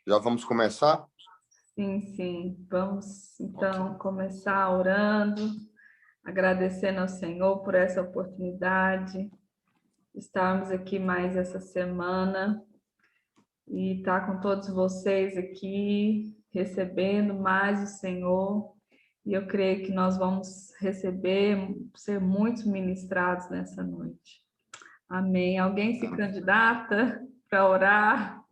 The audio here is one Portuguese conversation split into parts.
Já vamos começar? Sim. Vamos, então, começar orando, agradecendo ao Senhor por essa oportunidade, estarmos aqui mais essa semana e estar com todos vocês aqui, recebendo mais o Senhor. E eu creio que nós vamos ser muitos ministrados nessa noite. Amém. Alguém se candidata para orar?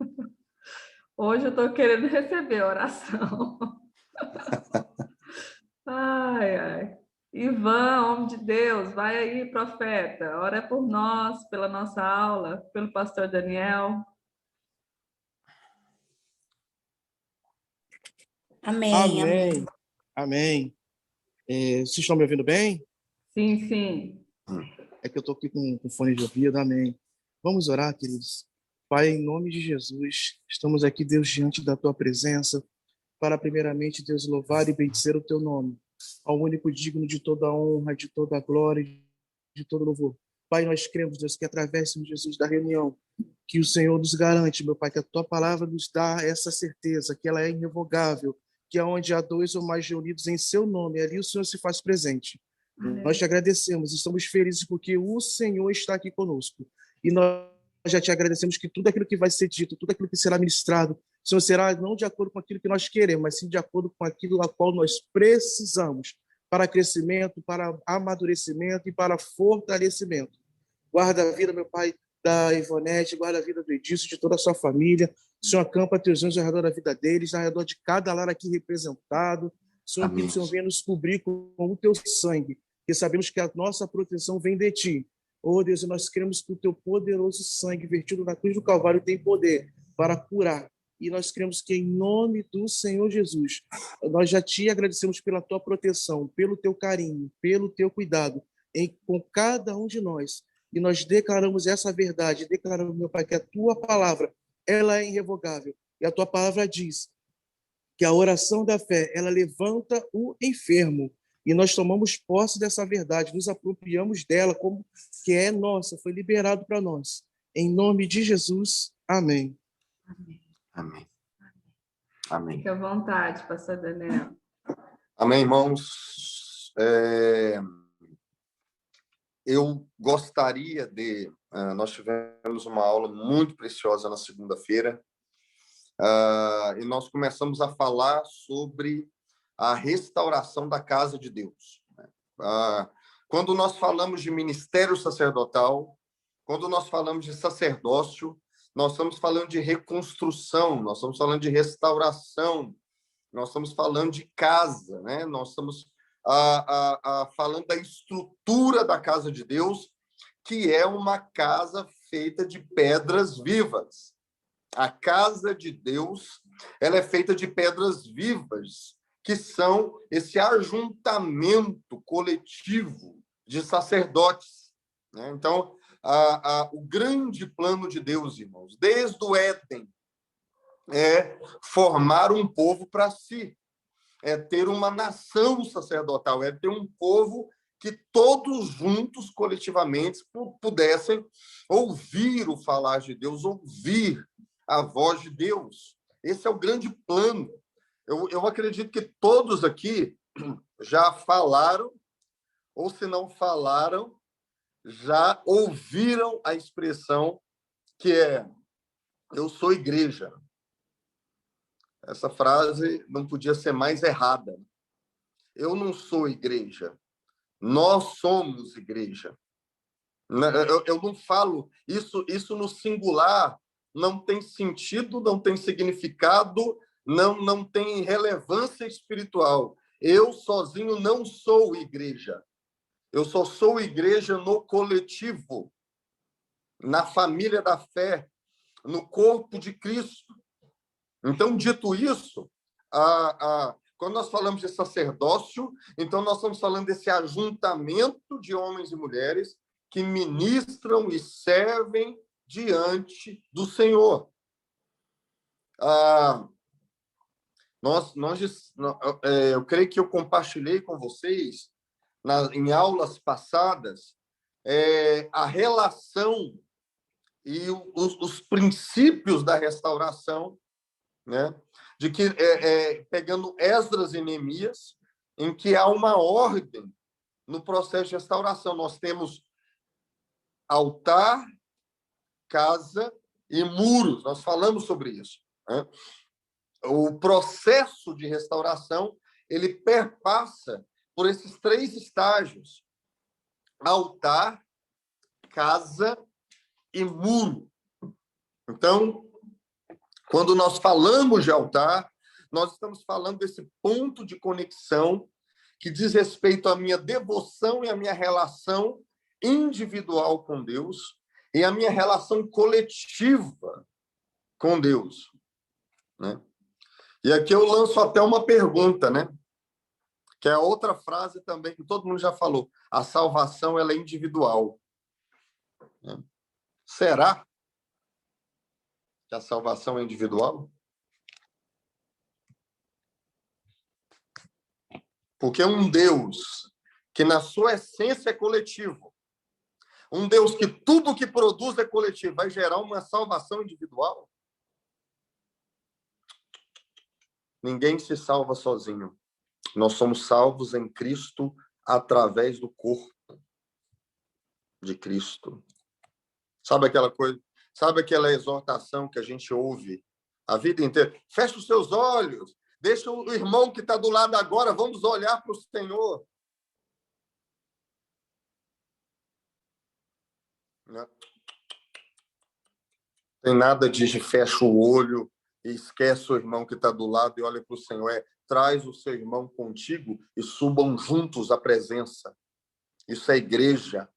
Hoje eu estou querendo receber a oração. Ai. Ivan, homem de Deus, vai aí, profeta. Ora por nós, pela nossa aula, pelo pastor Daniel. Amém. Vocês estão me ouvindo bem? Sim. É que eu estou aqui com fone de ouvido, amém. Vamos orar, queridos. Pai, em nome de Jesus, estamos aqui, Deus, diante da Tua presença, para primeiramente, Deus, louvar e bendizer o Teu nome, ao único digno de toda a honra, de toda a glória, de todo louvor. Pai, nós cremos, Deus, que através de Jesus da reunião, que o Senhor nos garante, meu Pai, que a Tua palavra nos dá essa certeza, que ela é irrevogável, que aonde há dois ou mais reunidos em Seu nome, ali o Senhor se faz presente. Nós te agradecemos, estamos felizes porque o Senhor está aqui conosco. E nós já te agradecemos que tudo aquilo que vai ser dito, tudo aquilo que será ministrado, Senhor, será não de acordo com aquilo que nós queremos, mas sim de acordo com aquilo a qual nós precisamos para crescimento, para amadurecimento e para fortalecimento. Guarda a vida, meu Pai, da Ivonete, guarda a vida do Edilson, de toda a sua família. Senhor, acampa teus anjos ao redor da vida deles, ao redor de cada lar aqui representado. Senhor, que o Senhor venha nos cobrir com o teu sangue, porque sabemos que a nossa proteção vem de ti. Oh, Deus, nós cremos que o teu poderoso sangue vertido na cruz do Calvário tem poder para curar. E nós cremos que, em nome do Senhor Jesus, nós já te agradecemos pela tua proteção, pelo teu carinho, pelo teu cuidado com cada um de nós. E nós declaramos essa verdade, declaramos, meu Pai, que a tua palavra, ela é irrevogável. E a tua palavra diz que a oração da fé, ela levanta o enfermo. E nós tomamos posse dessa verdade, nos apropriamos dela como que é nossa, foi liberado para nós. Em nome de Jesus, amém. Amém. Fique à vontade, pastor Daniel. Amém, irmãos. Eu gostaria de... nós tivemos uma aula muito preciosa na segunda-feira, e nós começamos a falar sobre a restauração da casa de Deus. Quando nós falamos de ministério sacerdotal, quando nós falamos de sacerdócio, nós estamos falando de reconstrução, nós estamos falando de restauração, nós estamos falando de casa, né? Nós estamos falando da estrutura da casa de Deus, que é uma casa feita de pedras vivas. A casa de Deus, ela é feita de pedras vivas, que são esse ajuntamento coletivo de sacerdotes, né? Então, o grande plano de Deus, irmãos, desde o Éden, é formar um povo para si, é ter uma nação sacerdotal, é ter um povo que todos juntos, coletivamente, pudessem ouvir o falar de Deus, ouvir a voz de Deus. Esse é o grande plano. Eu acredito que todos aqui já falaram, ou se não falaram, já ouviram a expressão que é: eu sou igreja. Essa frase não podia ser mais errada. Eu não sou igreja. Nós somos igreja. Eu não falo isso no singular, não tem sentido, não tem significado, não tem relevância espiritual. Eu sozinho não sou igreja. Eu só sou igreja no coletivo, na família da fé, no corpo de Cristo. Então, dito isso, quando nós falamos de sacerdócio, então nós estamos falando desse ajuntamento de homens e mulheres que ministram e servem diante do Senhor. Eu creio que eu compartilhei com vocês, em aulas passadas, a relação e os princípios da restauração né? De que, pegando Esdras e Neemias, em que há uma ordem no processo de restauração. Nós temos altar, casa e muros. Nós falamos sobre isso, né? O processo de restauração, ele perpassa por esses 3 estágios: altar, casa e muro. Então, quando nós falamos de altar, nós estamos falando desse ponto de conexão que diz respeito à minha devoção e à minha relação individual com Deus e à minha relação coletiva com Deus, né? E aqui eu lanço até uma pergunta, né? Que é outra frase também que todo mundo já falou: a salvação, ela é individual, né? Será que a salvação é individual? Porque um Deus que na sua essência é coletivo, um Deus que tudo que produz é coletivo, vai gerar uma salvação individual? Ninguém se salva sozinho. Nós somos salvos em Cristo através do corpo de Cristo. Sabe aquela coisa? Sabe aquela exortação que a gente ouve a vida inteira? Fecha os seus olhos, deixa o irmão que está do lado agora, vamos olhar para o Senhor. Não tem nada de fecha o olho e esquece o irmão que está do lado e olha para o Senhor. Traz o seu irmão contigo e subam juntos à presença. Isso é igreja.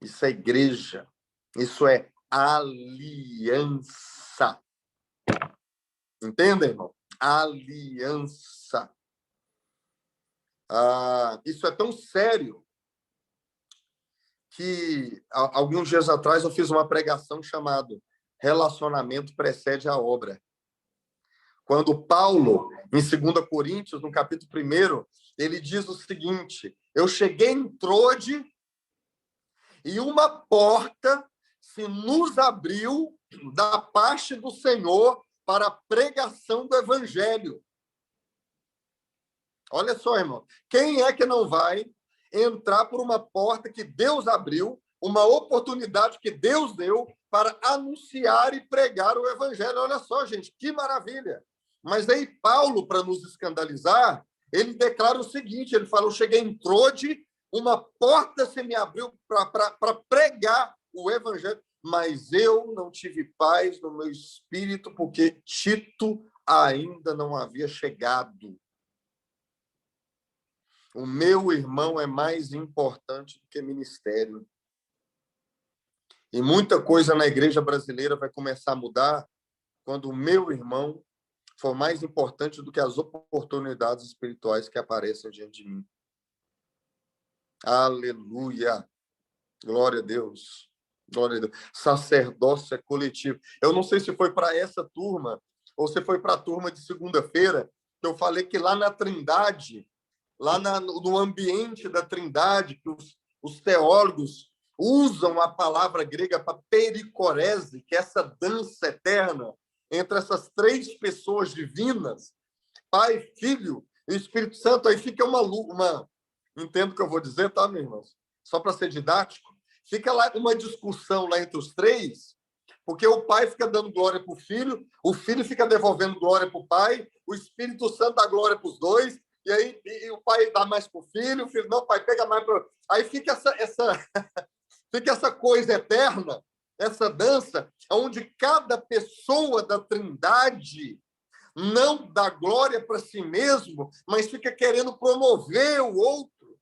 Isso é igreja. Isso é aliança. Entendem, irmão? Aliança. Isso é tão sério que alguns dias atrás eu fiz uma pregação chamada Relacionamento Precede a Obra. Quando Paulo, em 2 Coríntios, no capítulo 1, ele diz o seguinte: eu cheguei em Trode e uma porta se nos abriu da parte do Senhor para a pregação do Evangelho. Olha só, irmão, quem é que não vai entrar por uma porta que Deus abriu, uma oportunidade que Deus deu para anunciar e pregar o Evangelho? Olha só, gente, que maravilha! Mas aí Paulo, para nos escandalizar, ele declara o seguinte, ele fala: eu cheguei em Trode, uma porta se me abriu para pregar o Evangelho, mas eu não tive paz no meu espírito, porque Tito ainda não havia chegado. O meu irmão é mais importante do que ministério. E muita coisa na igreja brasileira vai começar a mudar quando o meu irmão for mais importante do que as oportunidades espirituais que aparecem diante de mim. Aleluia! Glória a Deus! Glória a Deus! Sacerdócio é coletivo. Eu não sei se foi para essa turma ou se foi para a turma de segunda-feira que eu falei que lá na Trindade, lá no ambiente da Trindade, que os teólogos usam a palavra grega para pericorese, que é essa dança eterna entre essas 3 pessoas divinas, Pai, Filho e Espírito Santo. Aí fica entendo o que eu vou dizer, tá, meus irmãos? Só para ser didático. Fica lá uma discussão lá entre os 3, porque o Pai fica dando glória para o Filho fica devolvendo glória para o Pai, o Espírito Santo dá glória para os 2, e aí o Pai dá mais para o Filho não, Pai, pega mais para... Aí fica fica essa coisa eterna, essa dança, onde cada pessoa da Trindade não dá glória para si mesmo, mas fica querendo promover o outro.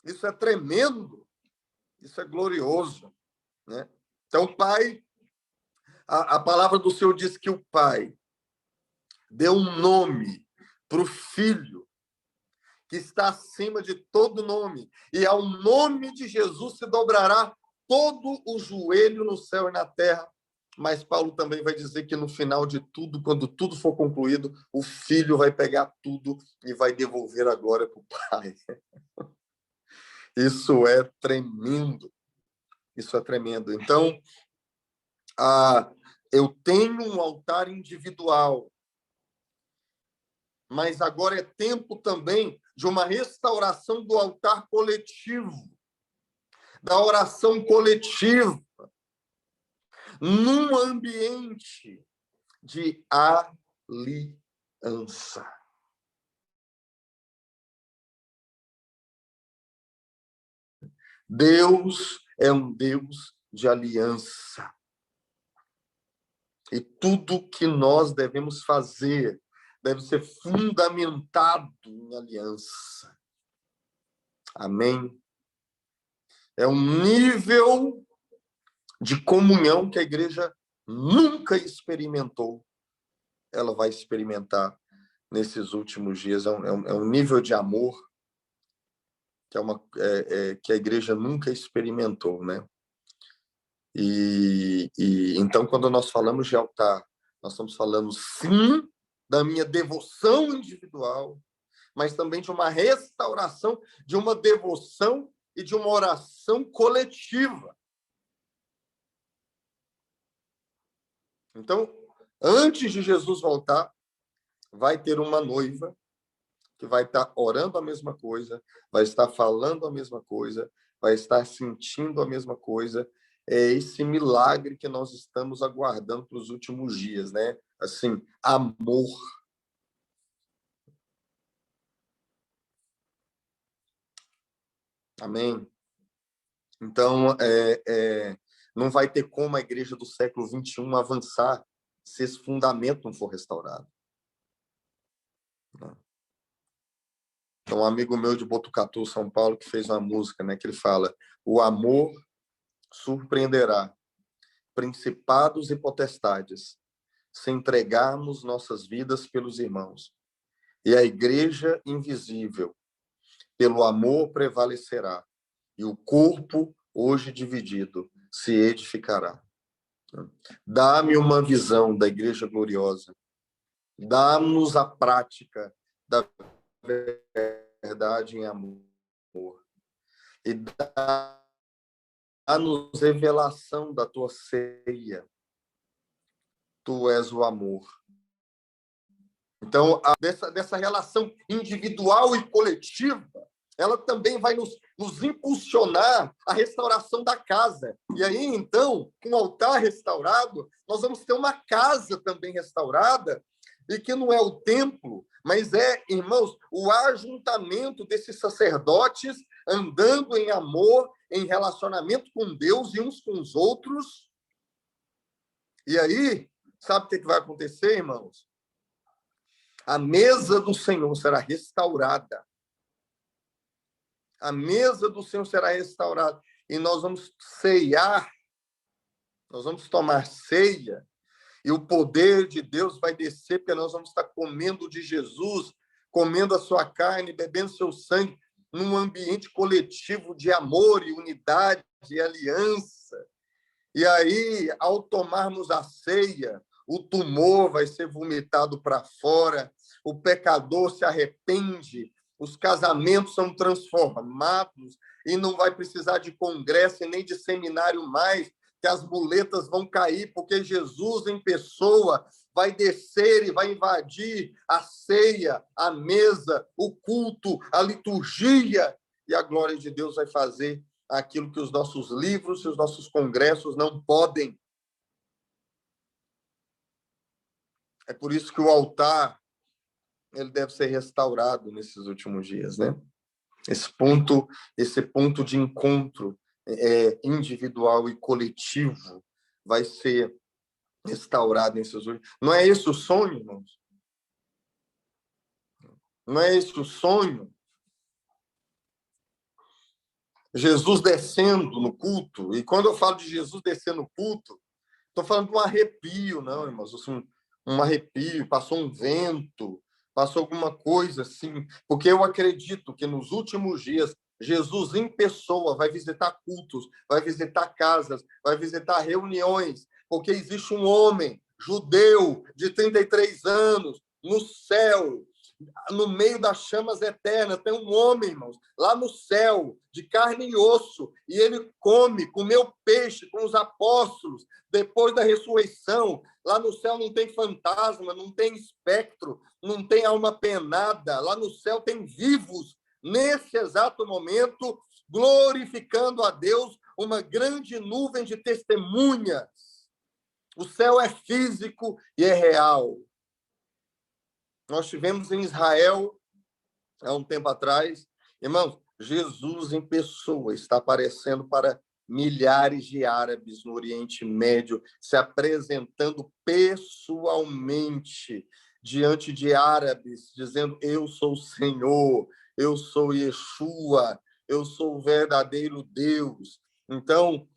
Isso é tremendo, isso é glorioso, né? Então, o Pai, a palavra do Senhor diz que o Pai deu um nome para o Filho, que está acima de todo nome, e ao nome de Jesus se dobrará todo o joelho no céu e na terra. Mas Paulo também vai dizer que no final de tudo, quando tudo for concluído, o Filho vai pegar tudo e vai devolver a glória para o Pai. Isso é tremendo. Isso é tremendo. Então, Eu tenho um altar individual, mas agora é tempo também de uma restauração do altar coletivo, da oração coletiva, num ambiente de aliança. Deus é um Deus de aliança. E tudo que nós devemos fazer deve ser fundamentado em aliança. Amém? É um nível de comunhão que a igreja nunca experimentou. Ela vai experimentar nesses últimos dias. É um nível de amor que a igreja nunca experimentou, né? E então, quando nós falamos de altar, nós estamos falando, sim, da minha devoção individual, mas também de uma restauração, de uma devoção e de uma oração coletiva. Então, antes de Jesus voltar, vai ter uma noiva que vai estar orando a mesma coisa, vai estar falando a mesma coisa, vai estar sentindo a mesma coisa. É esse milagre que nós estamos aguardando para os últimos dias, né? Assim, amor. Amém? Então, não vai ter como a igreja do século XXI avançar se esse fundamento não for restaurado. Então, um amigo meu de Botucatu, São Paulo, que fez uma música, né, que ele fala: o amor surpreenderá principados e potestades se entregarmos nossas vidas pelos irmãos. E a igreja invisível, pelo amor, prevalecerá. E o corpo, hoje dividido, se edificará. Dá-me uma visão da igreja gloriosa. Dá-nos a prática da verdade em amor. E dá-nos revelação da tua ceia. Tu és o amor. Então, dessa relação individual e coletiva, ela também vai nos impulsionar à restauração da casa. E aí, então, com o altar restaurado, nós vamos ter uma casa também restaurada, e que não é o templo, mas é, irmãos, o ajuntamento desses sacerdotes andando em amor, em relacionamento com Deus e uns com os outros. E aí, sabe o que vai acontecer, irmãos? A mesa do Senhor será restaurada. A mesa do Senhor será restaurada. E nós vamos ceiar, nós vamos tomar ceia, e o poder de Deus vai descer, porque nós vamos estar comendo de Jesus, comendo a sua carne, bebendo seu sangue, num ambiente coletivo de amor e unidade e aliança. E aí, ao tomarmos a ceia, o tumor vai ser vomitado para fora, o pecador se arrepende, os casamentos são transformados e não vai precisar de congresso e nem de seminário mais, que as muletas vão cair, porque Jesus em pessoa vai descer e vai invadir a ceia, a mesa, o culto, a liturgia, e a glória de Deus vai fazer aquilo que os nossos livros e os nossos congressos não podem. É por isso que o altar ele deve ser restaurado nesses últimos dias, né? Esse ponto de encontro individual e coletivo vai ser restaurado nesses últimos. Não é esse o sonho, irmãos? Não é esse o sonho? Jesus descendo no culto, e quando eu falo de Jesus descendo no culto, estou falando de um arrepio, não, irmãos, assim, um arrepio, passou um vento, passou alguma coisa assim, porque eu acredito que nos últimos dias Jesus em pessoa vai visitar cultos, vai visitar casas, vai visitar reuniões, porque existe um homem judeu de 33 anos no céu, no meio das chamas eternas, tem um homem, irmãos, lá no céu, de carne e osso, e ele comeu peixe com os apóstolos, depois da ressurreição. Lá no céu não tem fantasma, não tem espectro, não tem alma penada, lá no céu tem vivos, nesse exato momento, glorificando a Deus, uma grande nuvem de testemunhas. O céu é físico e é real. Nós tivemos em Israel, há um tempo atrás, irmãos, Jesus em pessoa está aparecendo para milhares de árabes no Oriente Médio, se apresentando pessoalmente diante de árabes, dizendo: eu sou o Senhor, eu sou Yeshua, eu sou o verdadeiro Deus. Então,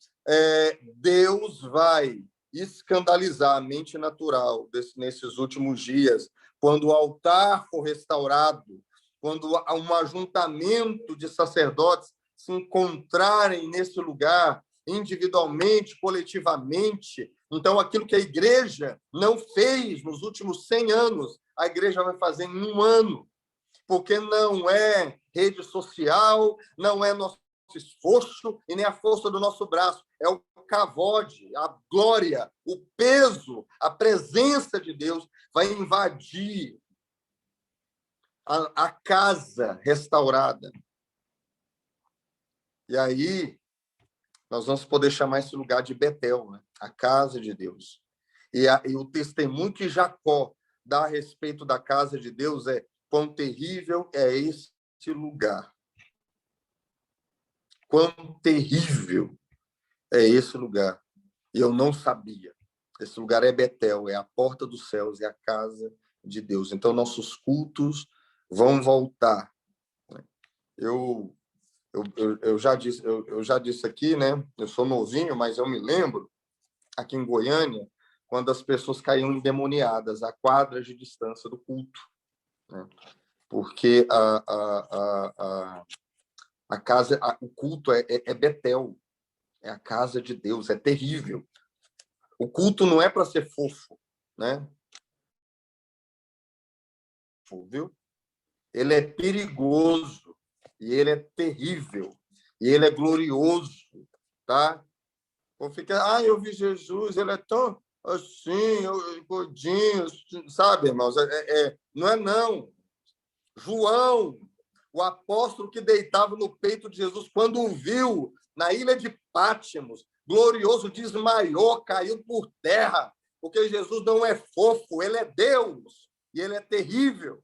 Deus vai escandalizar a mente natural nesses últimos dias, quando o altar for restaurado, quando há um ajuntamento de sacerdotes se encontrarem nesse lugar, individualmente, coletivamente. Então, aquilo que a igreja não fez nos últimos 100 anos, a igreja vai fazer em um ano, porque não é rede social, não é nosso esforço e nem a força do nosso braço, é o cavode, a glória, o peso, a presença de Deus vai invadir a casa restaurada. E aí, nós vamos poder chamar esse lugar de Betel, né? A casa de Deus. E o testemunho que Jacó dá a respeito da casa de Deus é: quão terrível é esse lugar. Quão terrível é esse lugar. E eu não sabia. Esse lugar é Betel, é a porta dos céus, é a casa de Deus. Então, nossos cultos vão voltar. Eu já disse aqui, né? Eu sou novinho, mas eu me lembro, aqui em Goiânia, quando as pessoas caíam endemoniadas a quadras de distância do culto, né? Porque a casa, o culto é Betel, é a casa de Deus, é terrível. O culto não é para ser fofo, né? Viu? Ele é perigoso e ele é terrível e ele é glorioso, tá? Ou fica, eu vi Jesus, ele é tão assim, gordinho, sabe, irmãos? Não é não. João, o apóstolo que deitava no peito de Jesus, quando o viu na ilha de Pátimos, glorioso, desmaiou, caiu por terra, porque Jesus não é fofo, ele é Deus, e ele é terrível,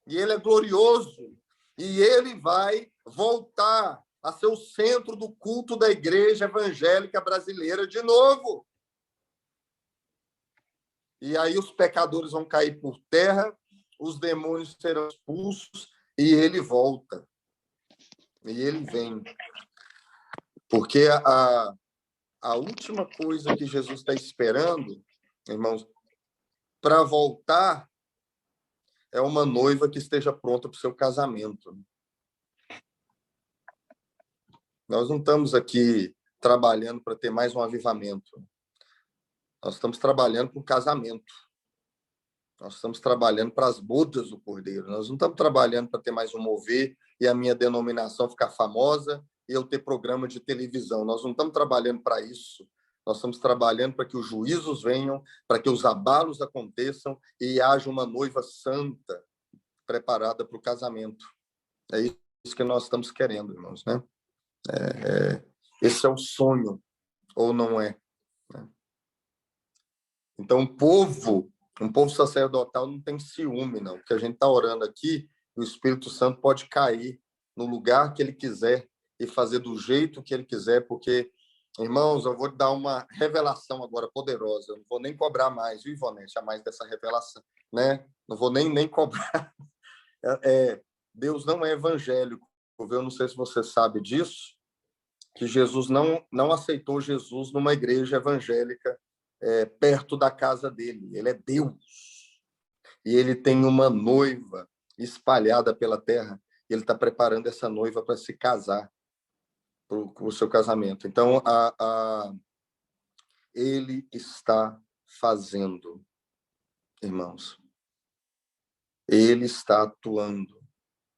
e ele é glorioso, e ele vai voltar a ser o centro do culto da igreja evangélica brasileira de novo. E aí os pecadores vão cair por terra, os demônios serão expulsos, e ele volta. E ele vem. Porque a última coisa que Jesus está esperando, irmãos, para voltar, é uma noiva que esteja pronta para o seu casamento. Nós não estamos aqui trabalhando para ter mais um avivamento. Nós estamos trabalhando para o casamento. Nós estamos trabalhando para as bodas do Cordeiro. Nós não estamos trabalhando para ter mais um mover e a minha denominação ficar famosa e eu ter programa de televisão. Nós não estamos trabalhando para isso. Nós estamos trabalhando para que os juízos venham, para que os abalos aconteçam e haja uma noiva santa preparada para o casamento. É isso que nós estamos querendo, irmãos, né? Esse é o sonho, ou não é? Né? Então, um povo sacerdotal não tem ciúme, não. Porque a gente está orando aqui, e o Espírito Santo pode cair no lugar que ele quiser e fazer do jeito que ele quiser, porque, irmãos, eu vou dar uma revelação agora poderosa. Eu não vou nem cobrar mais, viu, Ivonete, a mais dessa revelação, né? Não vou nem cobrar. Deus não é evangélico. Eu não sei se você sabe disso, que Jesus não aceitou Jesus numa igreja evangélica perto da casa dele. Ele é Deus. E ele tem uma noiva espalhada pela terra. E ele está preparando essa noiva para se casar, para o seu casamento. Então, ele está fazendo, irmãos. Ele está atuando.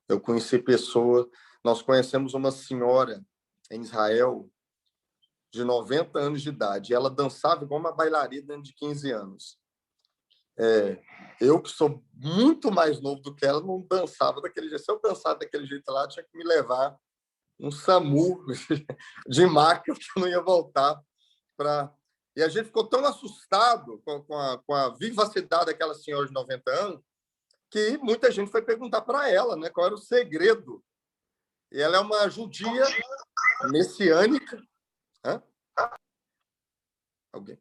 Eu conheci pessoas, nós conhecemos uma senhora em Israel de 90 anos de idade. Ela dançava igual uma bailarina de 15 anos. Eu, que sou muito mais novo do que ela, não dançava daquele jeito. Se eu dançava daquele jeito lá, tinha que me levar um SAMU de maca, que eu não ia voltar para... E a gente ficou tão assustado com a vivacidade daquela senhora de 90 anos, que muita gente foi perguntar para ela, né, qual era o segredo. E ela é uma judia messiânica. Hã? Alguém?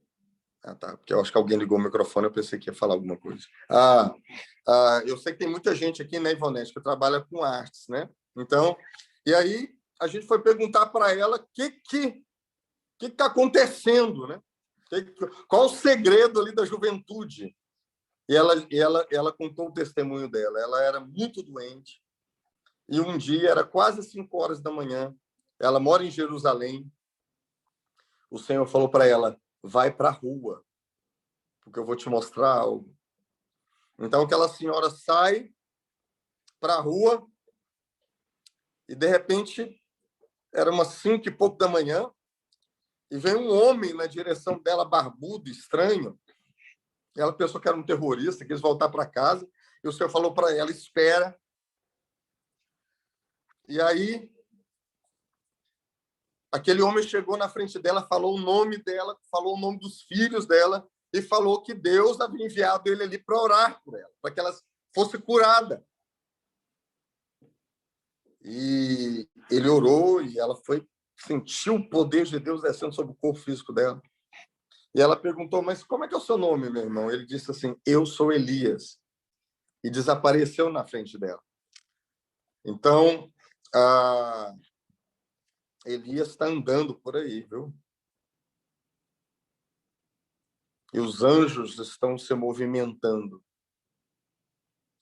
Ah, tá. Porque eu acho que alguém ligou o microfone, eu pensei que ia falar alguma coisa. Eu sei que tem muita gente aqui, né, Ivonete, que trabalha com artes, né? Então, e aí a gente foi perguntar para ela o que está acontecendo, né? Qual o segredo ali da juventude? E ela contou o testemunho dela. Ela era muito doente e um dia, era quase 5 horas da manhã, ela mora em Jerusalém, o Senhor falou para ela, vai para a rua, porque eu vou te mostrar algo. Então, aquela senhora sai para a rua e, de repente, era umas 5 e pouco da manhã, e vem um homem na direção dela, barbudo, estranho. Ela pensou que era um terrorista, quis voltar para casa, e o Senhor falou para ela, espera. E aí, aquele homem chegou na frente dela, falou o nome dela, falou o nome dos filhos dela, e falou que Deus havia enviado ele ali para orar por ela, para que ela fosse curada. E ele orou e ela sentiu o poder de Deus descendo sobre o corpo físico dela. E ela perguntou, mas como é que é o seu nome, meu irmão? Ele disse assim, eu sou Elias. E desapareceu na frente dela. Então, Elias está andando por aí, viu? E os anjos estão se movimentando.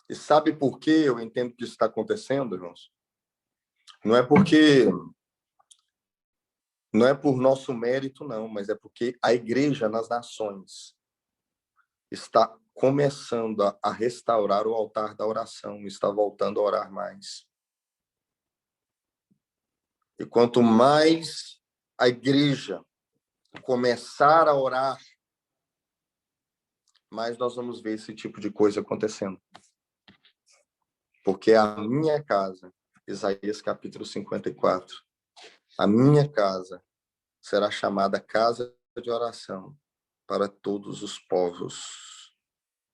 E sabe por que eu entendo que isso está acontecendo, irmãos? Não é por nosso mérito, não, mas é porque a igreja nas nações está começando a restaurar o altar da oração, está voltando a orar mais. E quanto mais a igreja começar a orar, mais nós vamos ver esse tipo de coisa acontecendo. Porque a minha casa, Isaías capítulo 54, a minha casa será chamada casa de oração para todos os povos.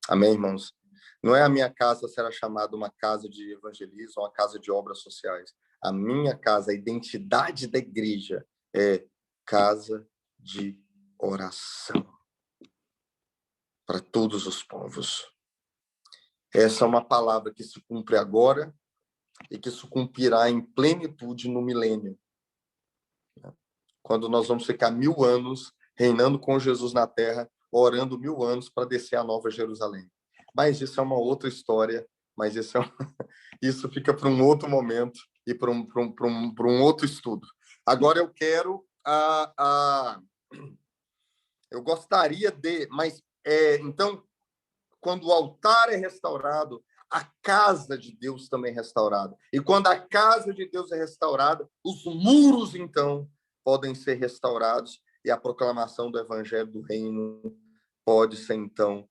Amém, irmãos? Não é a minha casa será chamada uma casa de evangelismo, uma casa de obras sociais. A minha casa, a identidade da igreja é casa de oração para todos os povos. Essa é uma palavra que se cumpre agora e que se cumprirá em plenitude no milênio, quando nós vamos ficar 1000 anos reinando com Jesus na terra, orando 1000 anos para descer a Nova Jerusalém. Mas isso é uma outra história, mas isso fica para um outro momento e para um outro estudo. Agora eu quero... eu gostaria de... Mas, então, quando o altar é restaurado, a casa de Deus também é restaurada. E quando a casa de Deus é restaurada, os muros, então, podem ser restaurados e a proclamação do evangelho do reino pode ser, então,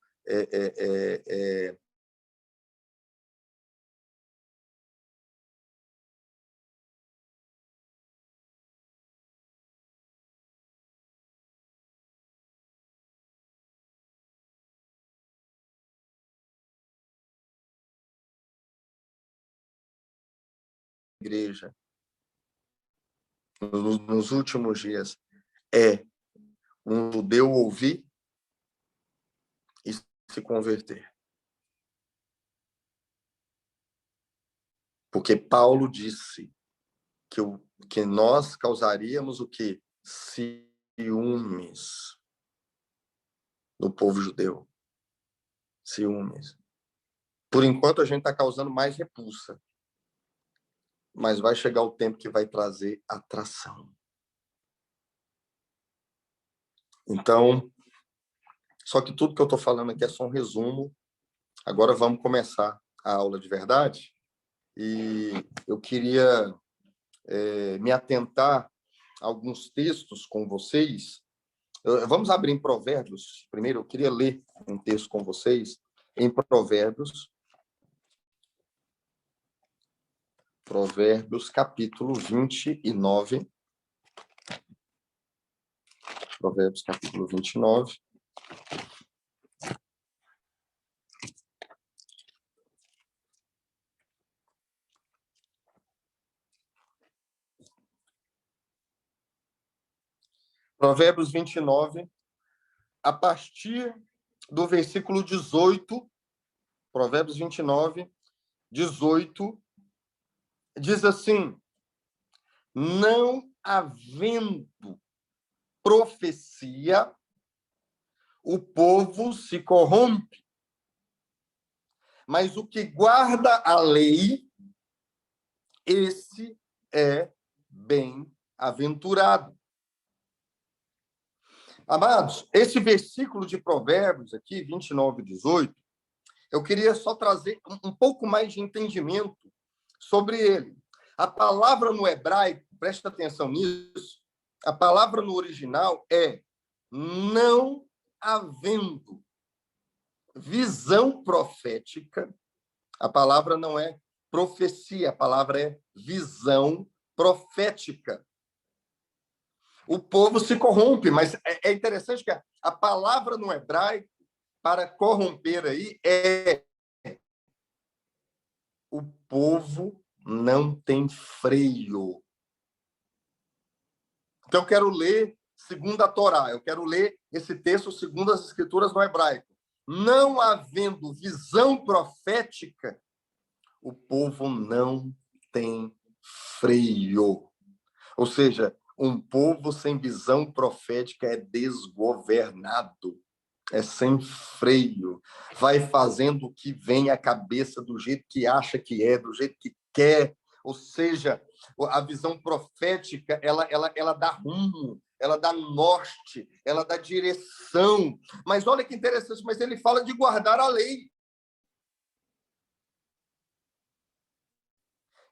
igreja nos últimos dias é um judeu ouvir e se converter. Porque Paulo disse que nós causaríamos o quê? Ciúmes no povo judeu. Ciúmes. Por enquanto, a gente está causando mais repulsa. Mas vai chegar o tempo que vai trazer atração. Então, só que tudo que eu estou falando aqui é só um resumo. Agora vamos começar a aula de verdade, e eu queria me atentar a alguns textos com vocês. Vamos abrir em Provérbios. Primeiro, eu queria ler um texto com vocês em Provérbios. Provérbios, capítulo 29. Provérbios, capítulo 29. Provérbios 29, a partir do versículo 18, Provérbios 29, 18, diz assim: não havendo profecia, o povo se corrompe, mas o que guarda a lei, esse é bem-aventurado. Amados, esse versículo de Provérbios aqui, 29, 18, eu queria só trazer um pouco mais de entendimento sobre ele. A palavra no hebraico, preste atenção nisso, a palavra no original é não havendo visão profética. A palavra não é profecia, a palavra é visão profética. O povo se corrompe, mas é interessante que a palavra no hebraico para corromper aí é o povo não tem freio. Então, eu quero ler segundo a Torá, eu quero ler esse texto segundo as escrituras no hebraico. Não havendo visão profética, o povo não tem freio. Ou seja, um povo sem visão profética é desgovernado, é sem freio, vai fazendo o que vem à cabeça, do jeito que acha que é, do jeito que quer. Ou seja, a visão profética, ela dá rumo, ela dá norte, ela dá direção. Mas olha que interessante, mas ele fala de guardar a lei.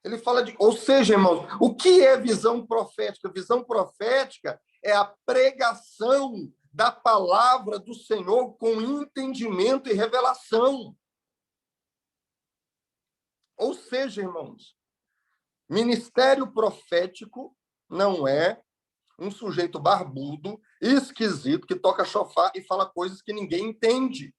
Ele fala de... Ou seja, irmãos, o que é visão profética? Visão profética é a pregação da palavra do Senhor com entendimento e revelação. Ou seja, irmãos, ministério profético não é um sujeito barbudo, esquisito, que toca chofar e fala coisas que ninguém entende.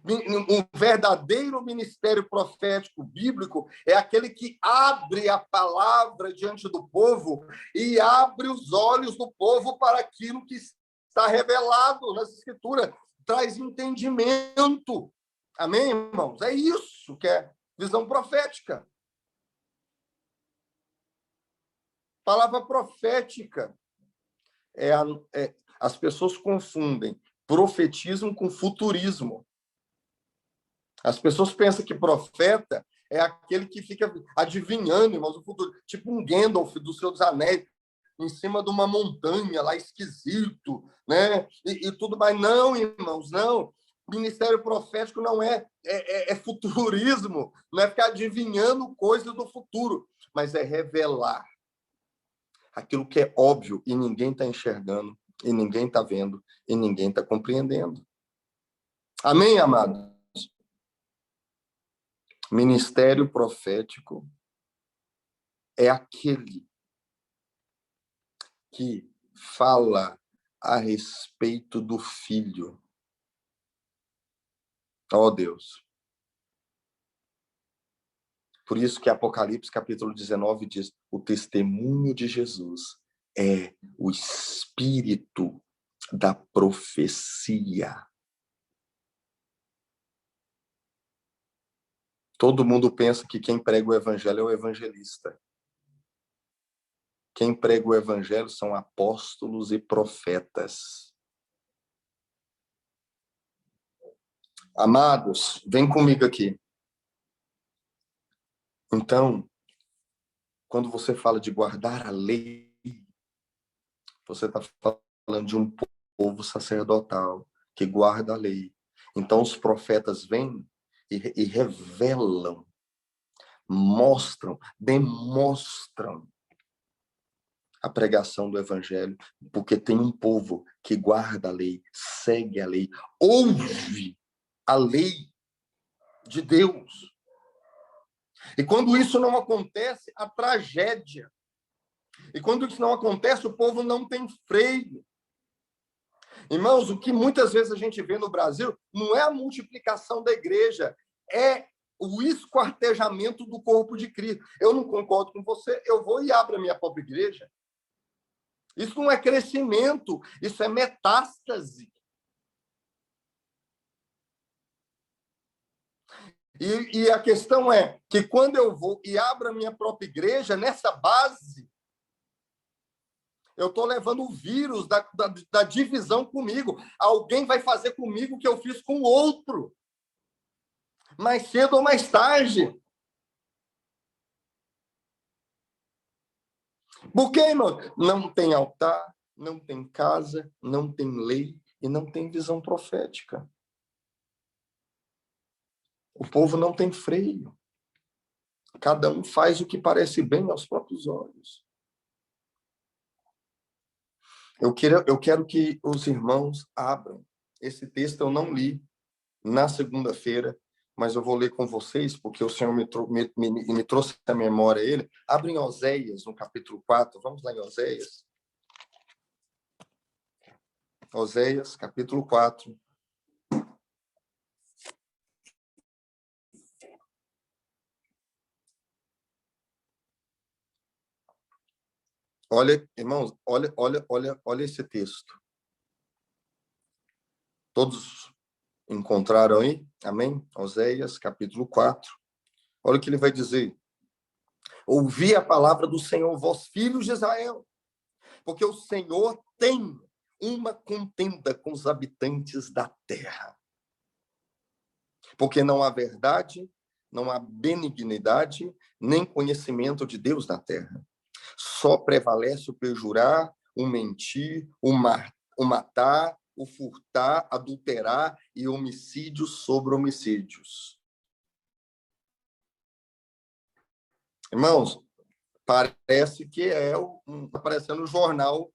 Um verdadeiro ministério profético bíblico é aquele que abre a palavra diante do povo e abre os olhos do povo para aquilo que está revelado nas Escrituras, traz entendimento. Amém, irmãos? É isso que é visão profética. Palavra profética. As pessoas confundem profetismo com futurismo. As pessoas pensam que profeta é aquele que fica adivinhando, irmãos, o futuro. Tipo um Gandalf do Senhor dos Anéis, em cima de uma montanha lá, esquisito, né? E tudo mais. Não, irmãos, não. Ministério profético não é futurismo, não é ficar adivinhando coisas do futuro, mas é revelar aquilo que é óbvio e ninguém está enxergando, e ninguém está vendo, e ninguém está compreendendo. Amém, amado? Ministério profético é aquele que fala a respeito do Filho. Ó Deus. Por isso que Apocalipse, capítulo 19, diz: o testemunho de Jesus é o espírito da profecia. Todo mundo pensa que quem prega o evangelho é o evangelista. Quem prega o evangelho são apóstolos e profetas. Amados, vem comigo aqui. Então, quando você fala de guardar a lei, você está falando de um povo sacerdotal que guarda a lei. Então, os profetas vêm e revelam, mostram, demonstram a pregação do evangelho, porque tem um povo que guarda a lei, segue a lei, ouve a lei de Deus. E quando isso não acontece, a tragédia. E quando isso não acontece, o povo não tem freio. Irmãos, o que muitas vezes a gente vê no Brasil não é a multiplicação da igreja, é o esquartejamento do corpo de Cristo. Eu não concordo com você, eu vou e abro a minha própria igreja. Isso não é crescimento, isso é metástase. E a questão é que quando eu vou e abro a minha própria igreja, nessa base, eu estou levando o vírus da divisão comigo. Alguém vai fazer comigo o que eu fiz com o outro. Mais cedo ou mais tarde. Por quê, irmão? Não tem altar, não tem casa, não tem lei e não tem visão profética. O povo não tem freio. Cada um faz o que parece bem aos próprios olhos. Eu quero que os irmãos abram. Esse texto eu não li na segunda-feira, mas eu vou ler com vocês, porque o Senhor me trouxe à memória ele. Abre em Oséias, no capítulo 4. Vamos lá em Oséias. Oséias, capítulo 4. Olha, irmãos, olha esse texto. Todos encontraram aí? Amém? Oséias, capítulo 4. Olha o que ele vai dizer. Ouvi a palavra do Senhor, vós filhos de Israel, porque o Senhor tem uma contenda com os habitantes da terra. Porque não há verdade, não há benignidade, nem conhecimento de Deus na terra. Só prevalece o perjurar, o mentir, o matar, o furtar, adulterar e homicídios sobre homicídios. Irmãos, parece que aparecendo o jornal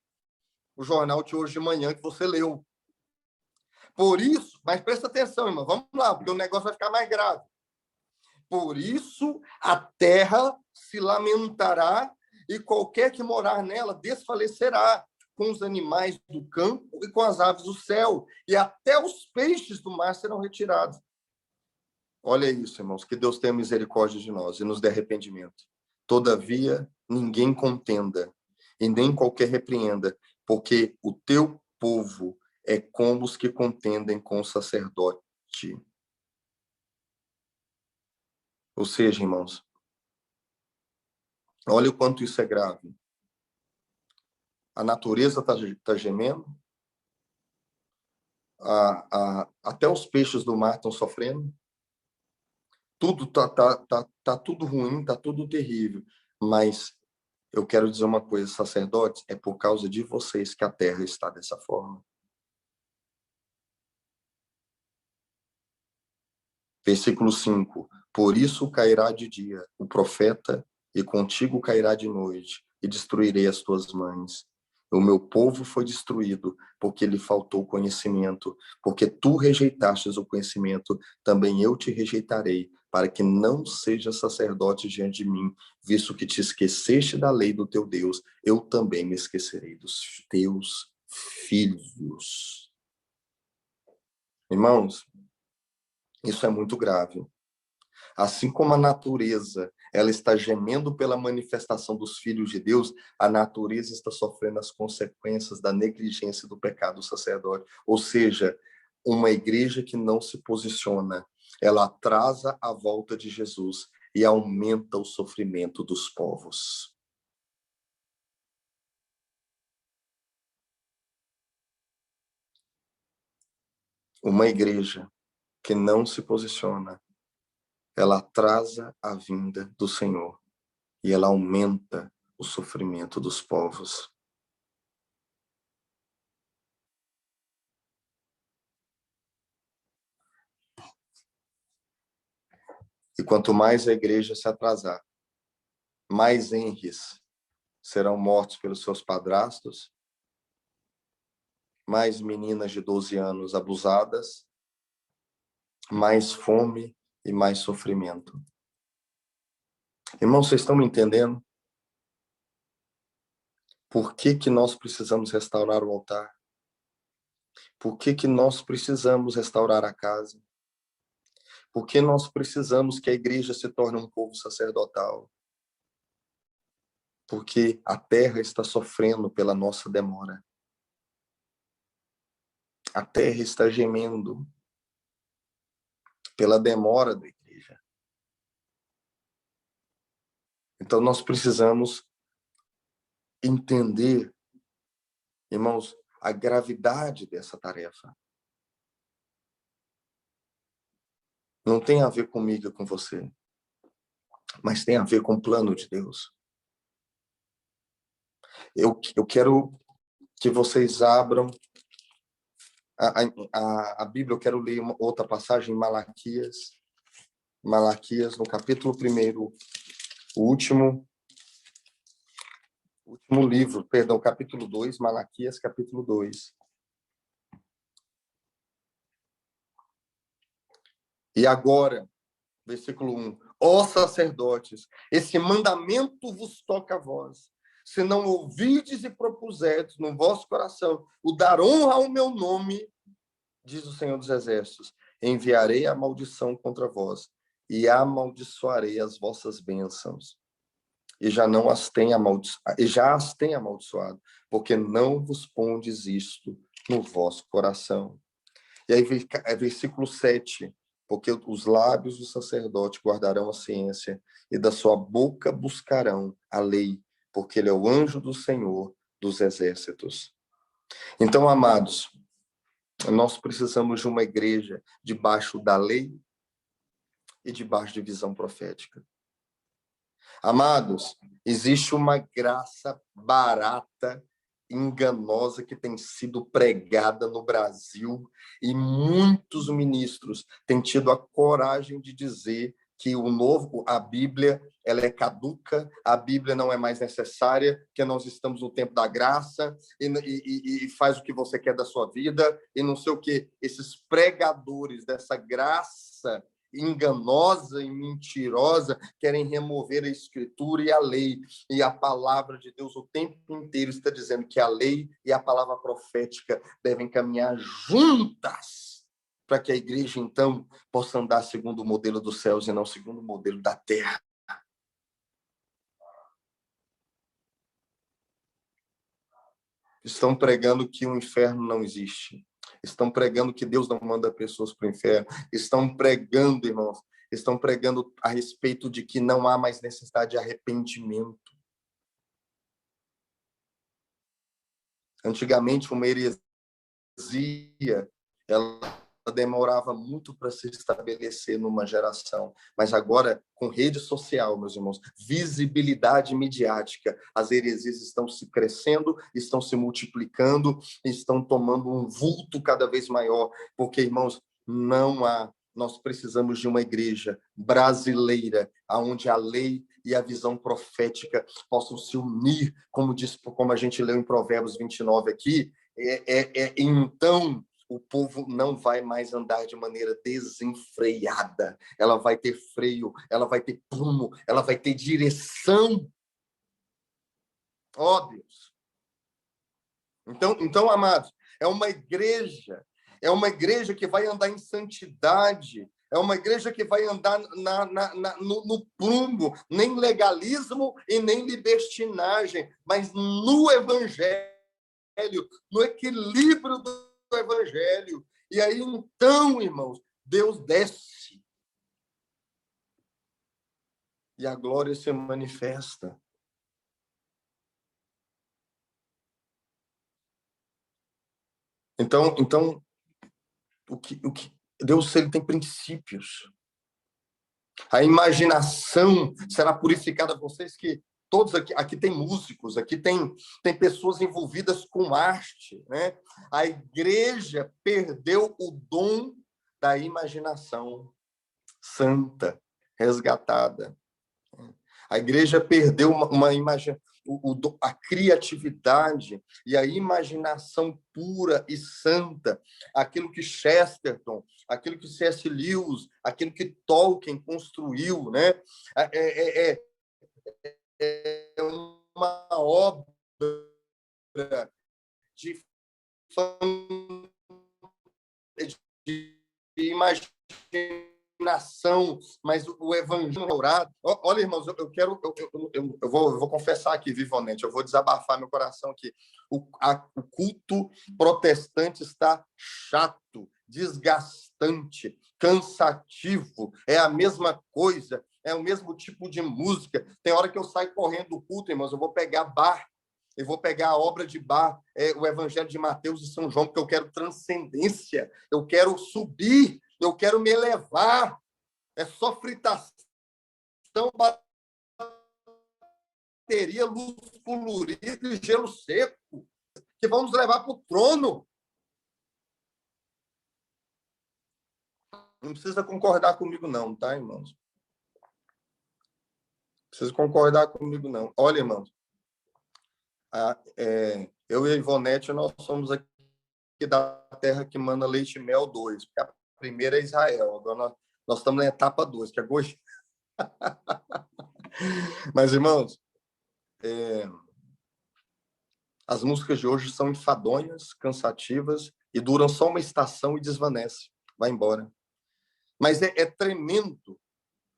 de hoje de manhã que você leu. Por isso, mas presta atenção, irmão, vamos lá, porque o negócio vai ficar mais grave. Por isso, a terra se lamentará e qualquer que morar nela desfalecerá, com os animais do campo e com as aves do céu, e até os peixes do mar serão retirados. Olha isso, irmãos, que Deus tenha misericórdia de nós e nos dê arrependimento. Todavia, ninguém contenda e nem qualquer repreenda, porque o teu povo é como os que contendem com o sacerdote. Ou seja, irmãos, olha o quanto isso é grave. A natureza está gemendo, até os peixes do mar estão sofrendo, tudo tá tudo ruim, tá tudo terrível, mas eu quero dizer uma coisa, sacerdotes, é por causa de vocês que a terra está dessa forma. Versículo 5. Por isso cairá de dia o profeta, e contigo cairá de noite, e destruirei as tuas mães. O meu povo foi destruído, porque lhe faltou conhecimento. Porque tu rejeitastes o conhecimento, também eu te rejeitarei, para que não sejas sacerdote diante de mim, visto que te esqueceste da lei do teu Deus, eu também me esquecerei dos teus filhos. Irmãos, isso é muito grave. Assim como a natureza, ela está gemendo pela manifestação dos filhos de Deus, a natureza está sofrendo as consequências da negligência do pecado do sacerdote. Ou seja, uma igreja que não se posiciona, ela atrasa a volta de Jesus e aumenta o sofrimento dos povos. Uma igreja que não se posiciona, ela atrasa a vinda do Senhor e ela aumenta o sofrimento dos povos. E quanto mais a igreja se atrasar, mais Henris serão mortos pelos seus padrastos, mais meninas de 12 anos abusadas, mais fome e mais sofrimento. Irmãos, vocês estão me entendendo? Por que que nós precisamos restaurar o altar? Por que que nós precisamos restaurar a casa? Por que nós precisamos que a igreja se torne um povo sacerdotal? Porque a terra está sofrendo pela nossa demora. A terra está gemendo pela demora da igreja. Então nós precisamos entender, irmãos, a gravidade dessa tarefa. Não tem a ver comigo e com você, mas tem a ver com o plano de Deus. Eu quero que vocês abram a Bíblia. Eu quero ler uma outra passagem em Malaquias. Malaquias, no capítulo 1, o último livro, perdão, capítulo 2, Malaquias, capítulo 2. E agora, versículo 1. Ó sacerdotes, esse mandamento vos toca a vós. Se não ouvides e propuserdes no vosso coração o dar honra ao meu nome, diz o Senhor dos Exércitos, enviarei a maldição contra vós e amaldiçoarei as vossas bênçãos. E já as tenho amaldiçoado, porque não vos pondes isto no vosso coração. E aí, versículo 7. Porque os lábios do sacerdote guardarão a ciência, e da sua boca buscarão a lei, porque ele é o anjo do Senhor dos exércitos. Então, amados, nós precisamos de uma igreja debaixo da lei e debaixo de visão profética. Amados, existe uma graça barata, enganosa, que tem sido pregada no Brasil, e muitos ministros têm tido a coragem de dizer que a Bíblia, ela é caduca, a Bíblia não é mais necessária, que nós estamos no tempo da graça, e faz o que você quer da sua vida, e não sei o que. Esses pregadores dessa graça enganosa e mentirosa querem remover a escritura e a lei, e a palavra de Deus o tempo inteiro está dizendo que a lei e a palavra profética devem caminhar juntas, para que a igreja então possa andar segundo o modelo dos céus e não segundo o modelo da terra. Estão pregando que o inferno não existe. Estão pregando que Deus não manda pessoas para o inferno. Estão pregando, irmãos, estão pregando a respeito de que não há mais necessidade de arrependimento. Antigamente, uma heresia, ela demorava muito para se estabelecer numa geração, mas agora, com rede social, meus irmãos, visibilidade midiática, as heresias estão se crescendo, estão se multiplicando, estão tomando um vulto cada vez maior, porque, irmãos, nós precisamos de uma igreja brasileira, onde a lei e a visão profética possam se unir, como a gente leu em Provérbios 29 aqui. Então o povo não vai mais andar de maneira desenfreada. Ela vai ter freio, ela vai ter prumo, ela vai ter direção. Ó Deus. Então, amados, é uma igreja que vai andar em santidade, é uma igreja que vai andar no prumo, nem legalismo e nem libertinagem, mas no evangelho, no equilíbrio do evangelho. E aí, então, irmãos, Deus desce e a glória se manifesta. Então o que Deus, ele tem princípios. A imaginação será purificada. Vocês que todos aqui tem músicos, aqui tem pessoas envolvidas com arte, né? A igreja perdeu o dom da imaginação santa, resgatada. A igreja perdeu uma imagem, a criatividade e a imaginação pura e santa, aquilo que Chesterton, aquilo que C.S. Lewis, aquilo que Tolkien construiu, né? É uma obra de, de imaginação, mas o evangelho restaurado. Olha, irmãos, eu vou confessar aqui, vivamente, eu vou desabafar meu coração aqui. O culto protestante está chato, desgastante, cansativo, é a mesma coisa, é o mesmo tipo de música. Tem hora que eu saio correndo do culto, irmãos, eu vou pegar Bach, eu vou pegar a obra de Bach, o Evangelho de Mateus e São João, porque eu quero transcendência, eu quero subir, eu quero me elevar. É só fritação, bateria, luz colorida e gelo seco, que vão nos levar para o trono. Não precisa concordar comigo não, tá, irmãos? Não precisa concordar comigo não. Olha, irmãos, eu e a Ivonete, nós somos aqui da terra que manda leite e mel 2, porque a primeira é Israel, agora nós estamos na etapa 2, que é Goi. Mas, irmãos, as músicas de hoje são enfadonhas, cansativas e duram só uma estação e desvanece, vai embora. Mas é tremendo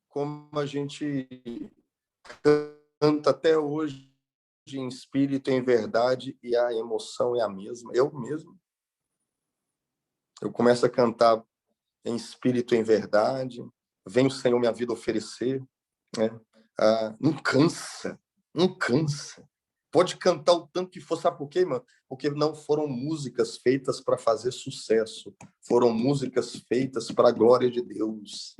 como a gente canta até hoje em espírito, em verdade, e a emoção é a mesma. Eu mesmo. Eu começo a cantar em espírito, em verdade. Vem o Senhor minha vida oferecer. Né? Não cansa, não cansa. Pode cantar o tanto que for, sabe por quê, mano? Porque não foram músicas feitas para fazer sucesso. Foram músicas feitas para a glória de Deus.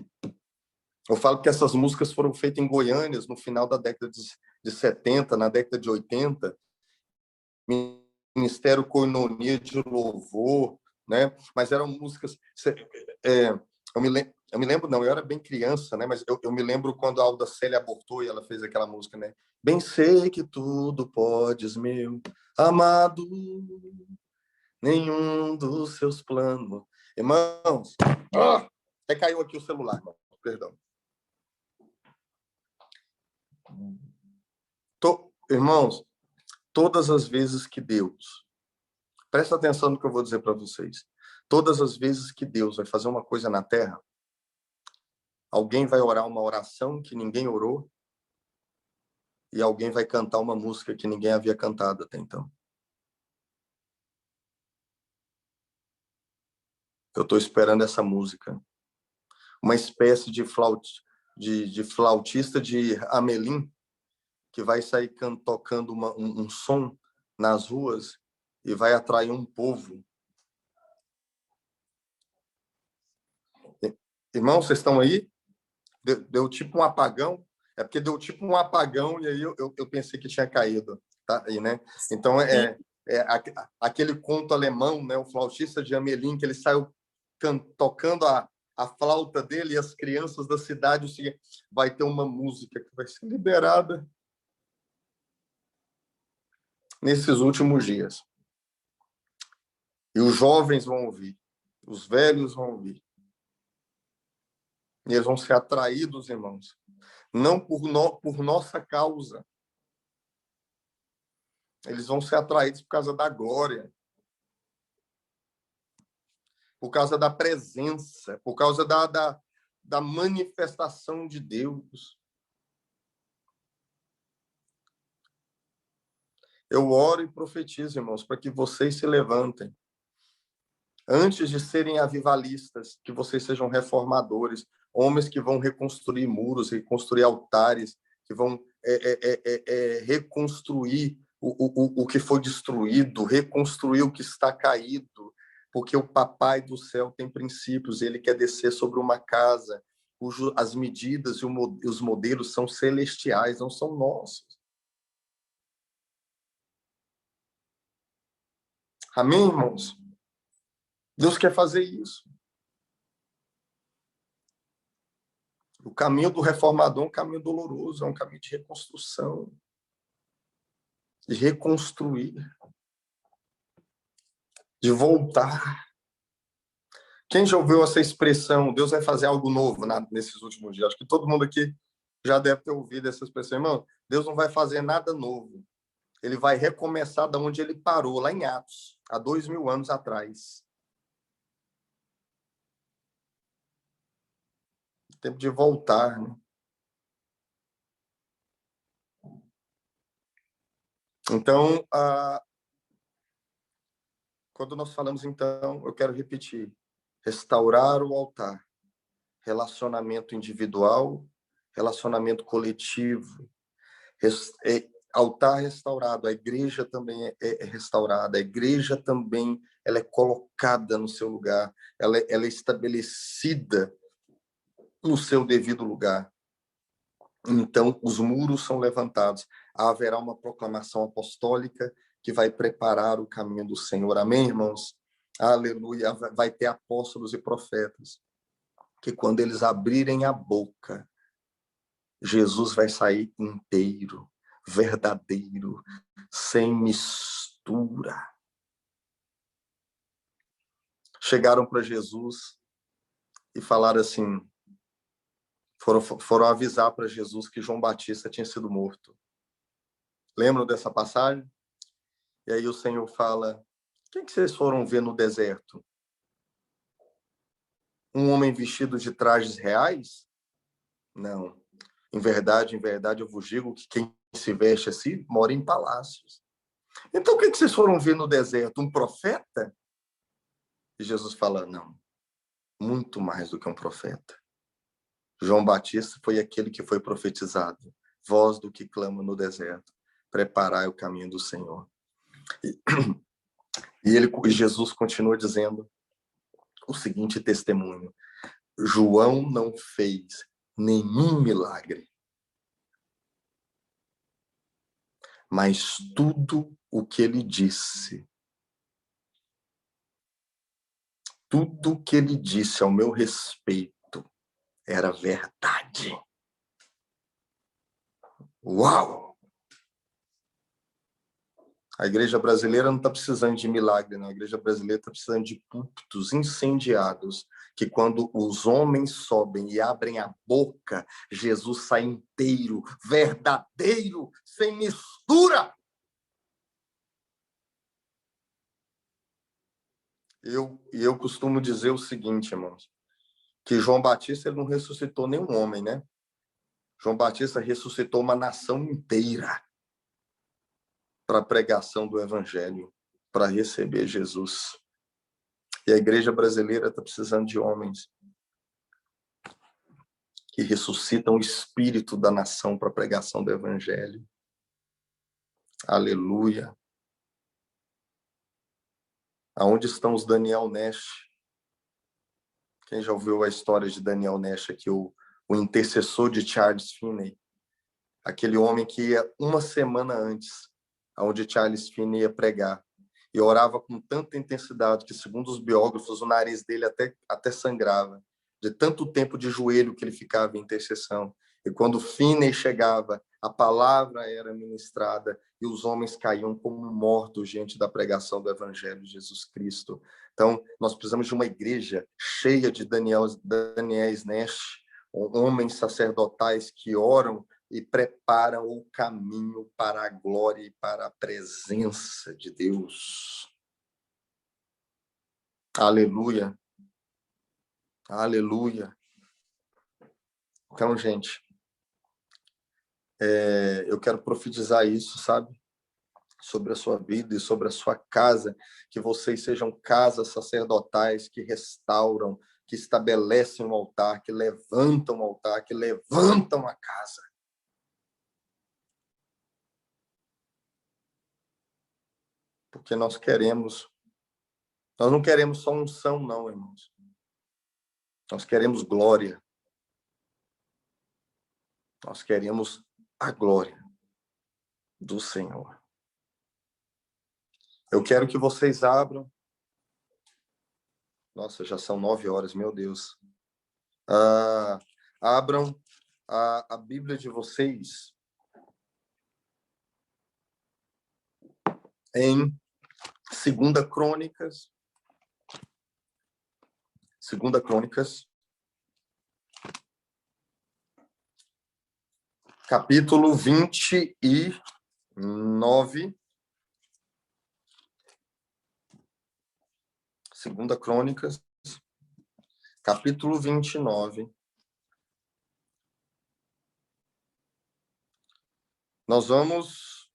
Eu falo que essas músicas foram feitas em Goiânia no final da década de 70, na década de 80. Ministério Coinonia de Louvor, né? Mas eram músicas... eu me lembro, não, eu era bem criança, né? Mas eu me lembro quando a Alda Célia abortou e ela fez aquela música, né? Bem sei que tudo podes, meu amado, nenhum dos seus planos. Irmãos, até caiu aqui o celular, irmão. Perdão. Irmãos, todas as vezes que Deus, presta atenção no que eu vou dizer para vocês, todas as vezes que Deus vai fazer uma coisa na terra, alguém vai orar uma oração que ninguém orou e alguém vai cantar uma música que ninguém havia cantado até então. Eu estou esperando essa música. Uma espécie de flautista de Amelim que vai sair tocando um som nas ruas e vai atrair um povo. Irmãos, vocês estão aí? Deu tipo um apagão. É porque deu tipo um apagão e aí eu pensei que tinha caído. Tá aí, né? Então, aquele conto alemão, né? O flautista de Amelim, que ele saiu tocando a flauta dele e as crianças da cidade, vai ter uma música que vai ser liberada nesses últimos dias. E os jovens vão ouvir, os velhos vão ouvir. E eles vão ser atraídos, irmãos, não por nossa causa. Eles vão ser atraídos por causa da glória, por causa da presença, por causa da manifestação de Deus. Eu oro e profetizo, irmãos, para que vocês se levantem. Antes de serem avivalistas, que vocês sejam reformadores, homens que vão reconstruir muros, reconstruir altares, que vão reconstruir o que foi destruído, reconstruir o que está caído, porque o Papai do céu tem princípios, ele quer descer sobre uma casa, as medidas e os modelos são celestiais, não são nossos. Amém, irmãos? Deus quer fazer isso. O caminho do reformador é um caminho doloroso, é um caminho de reconstrução, de reconstruir, de voltar. Quem já ouviu essa expressão, Deus vai fazer algo novo nesses últimos dias? Acho que todo mundo aqui já deve ter ouvido essa expressão. Irmão, Deus não vai fazer nada novo. Ele vai recomeçar de onde ele parou, lá em Atos, há 2000 anos atrás. Tempo de voltar, né? Então, quando nós falamos, então, eu quero repetir, restaurar o altar, relacionamento individual, relacionamento coletivo, altar restaurado, a igreja também é restaurada, a igreja também ela é colocada no seu lugar, ela é estabelecida no seu devido lugar. Então, os muros são levantados. Haverá uma proclamação apostólica que vai preparar o caminho do Senhor. Amém, irmãos? Aleluia. Vai ter apóstolos e profetas que, quando eles abrirem a boca, Jesus vai sair inteiro, verdadeiro, sem mistura. Chegaram para Jesus e falaram assim, foram avisar para Jesus que João Batista tinha sido morto. Lembram dessa passagem? E aí o Senhor fala, quem que vocês foram ver no deserto? Um homem vestido de trajes reais? Não. Em verdade, eu vos digo que quem se veste assim mora em palácios. Então, o que vocês foram ver no deserto? Um profeta? E Jesus fala, não, muito mais do que um profeta. João Batista foi aquele que foi profetizado, voz do que clama no deserto, preparai o caminho do Senhor. E Jesus continua dizendo o seguinte testemunho, João não fez nenhum milagre, mas tudo o que ele disse, tudo o que ele disse ao meu respeito era verdade. Uau! A igreja brasileira não está precisando de milagre, não. A igreja brasileira está precisando de púlpitos incendiados, que quando os homens sobem e abrem a boca, Jesus sai inteiro, verdadeiro, sem mistura. Eu costumo dizer o seguinte, irmãos, que João Batista ele não ressuscitou nenhum homem, né? João Batista ressuscitou uma nação inteira para a pregação do evangelho, para receber Jesus. E a igreja brasileira está precisando de homens que ressuscitam o espírito da nação para a pregação do evangelho. Aleluia. Aonde estão os Daniel Nash? Quem já ouviu a história de Daniel Nash aqui, o intercessor de Charles Finney? Aquele homem que ia uma semana antes, aonde Charles Finney ia pregar. E orava com tanta intensidade que, segundo os biógrafos, o nariz dele até sangrava, de tanto tempo de joelho que ele ficava em intercessão. E quando Finney chegava, a palavra era ministrada e os homens caíam como mortos diante da pregação do Evangelho de Jesus Cristo. Então, nós precisamos de uma igreja cheia de Daniéis Nash, homens sacerdotais que oram e preparam o caminho para a glória e para a presença de Deus. Aleluia. Aleluia. Então, gente, eu quero profetizar isso, sabe? Sobre a sua vida e sobre a sua casa, que vocês sejam casas sacerdotais que restauram, que estabelecem um altar, que levantam o altar, que levantam a casa. Porque nós não queremos só unção, não, irmãos. Nós queremos glória. Nós queremos a glória do Senhor. Eu quero que vocês abram. Nossa, já são 9 horas, meu Deus. abram a Bíblia de vocês em 2 Crônicas, capítulo 29. 2 Crônicas, capítulo 29. Nós vamos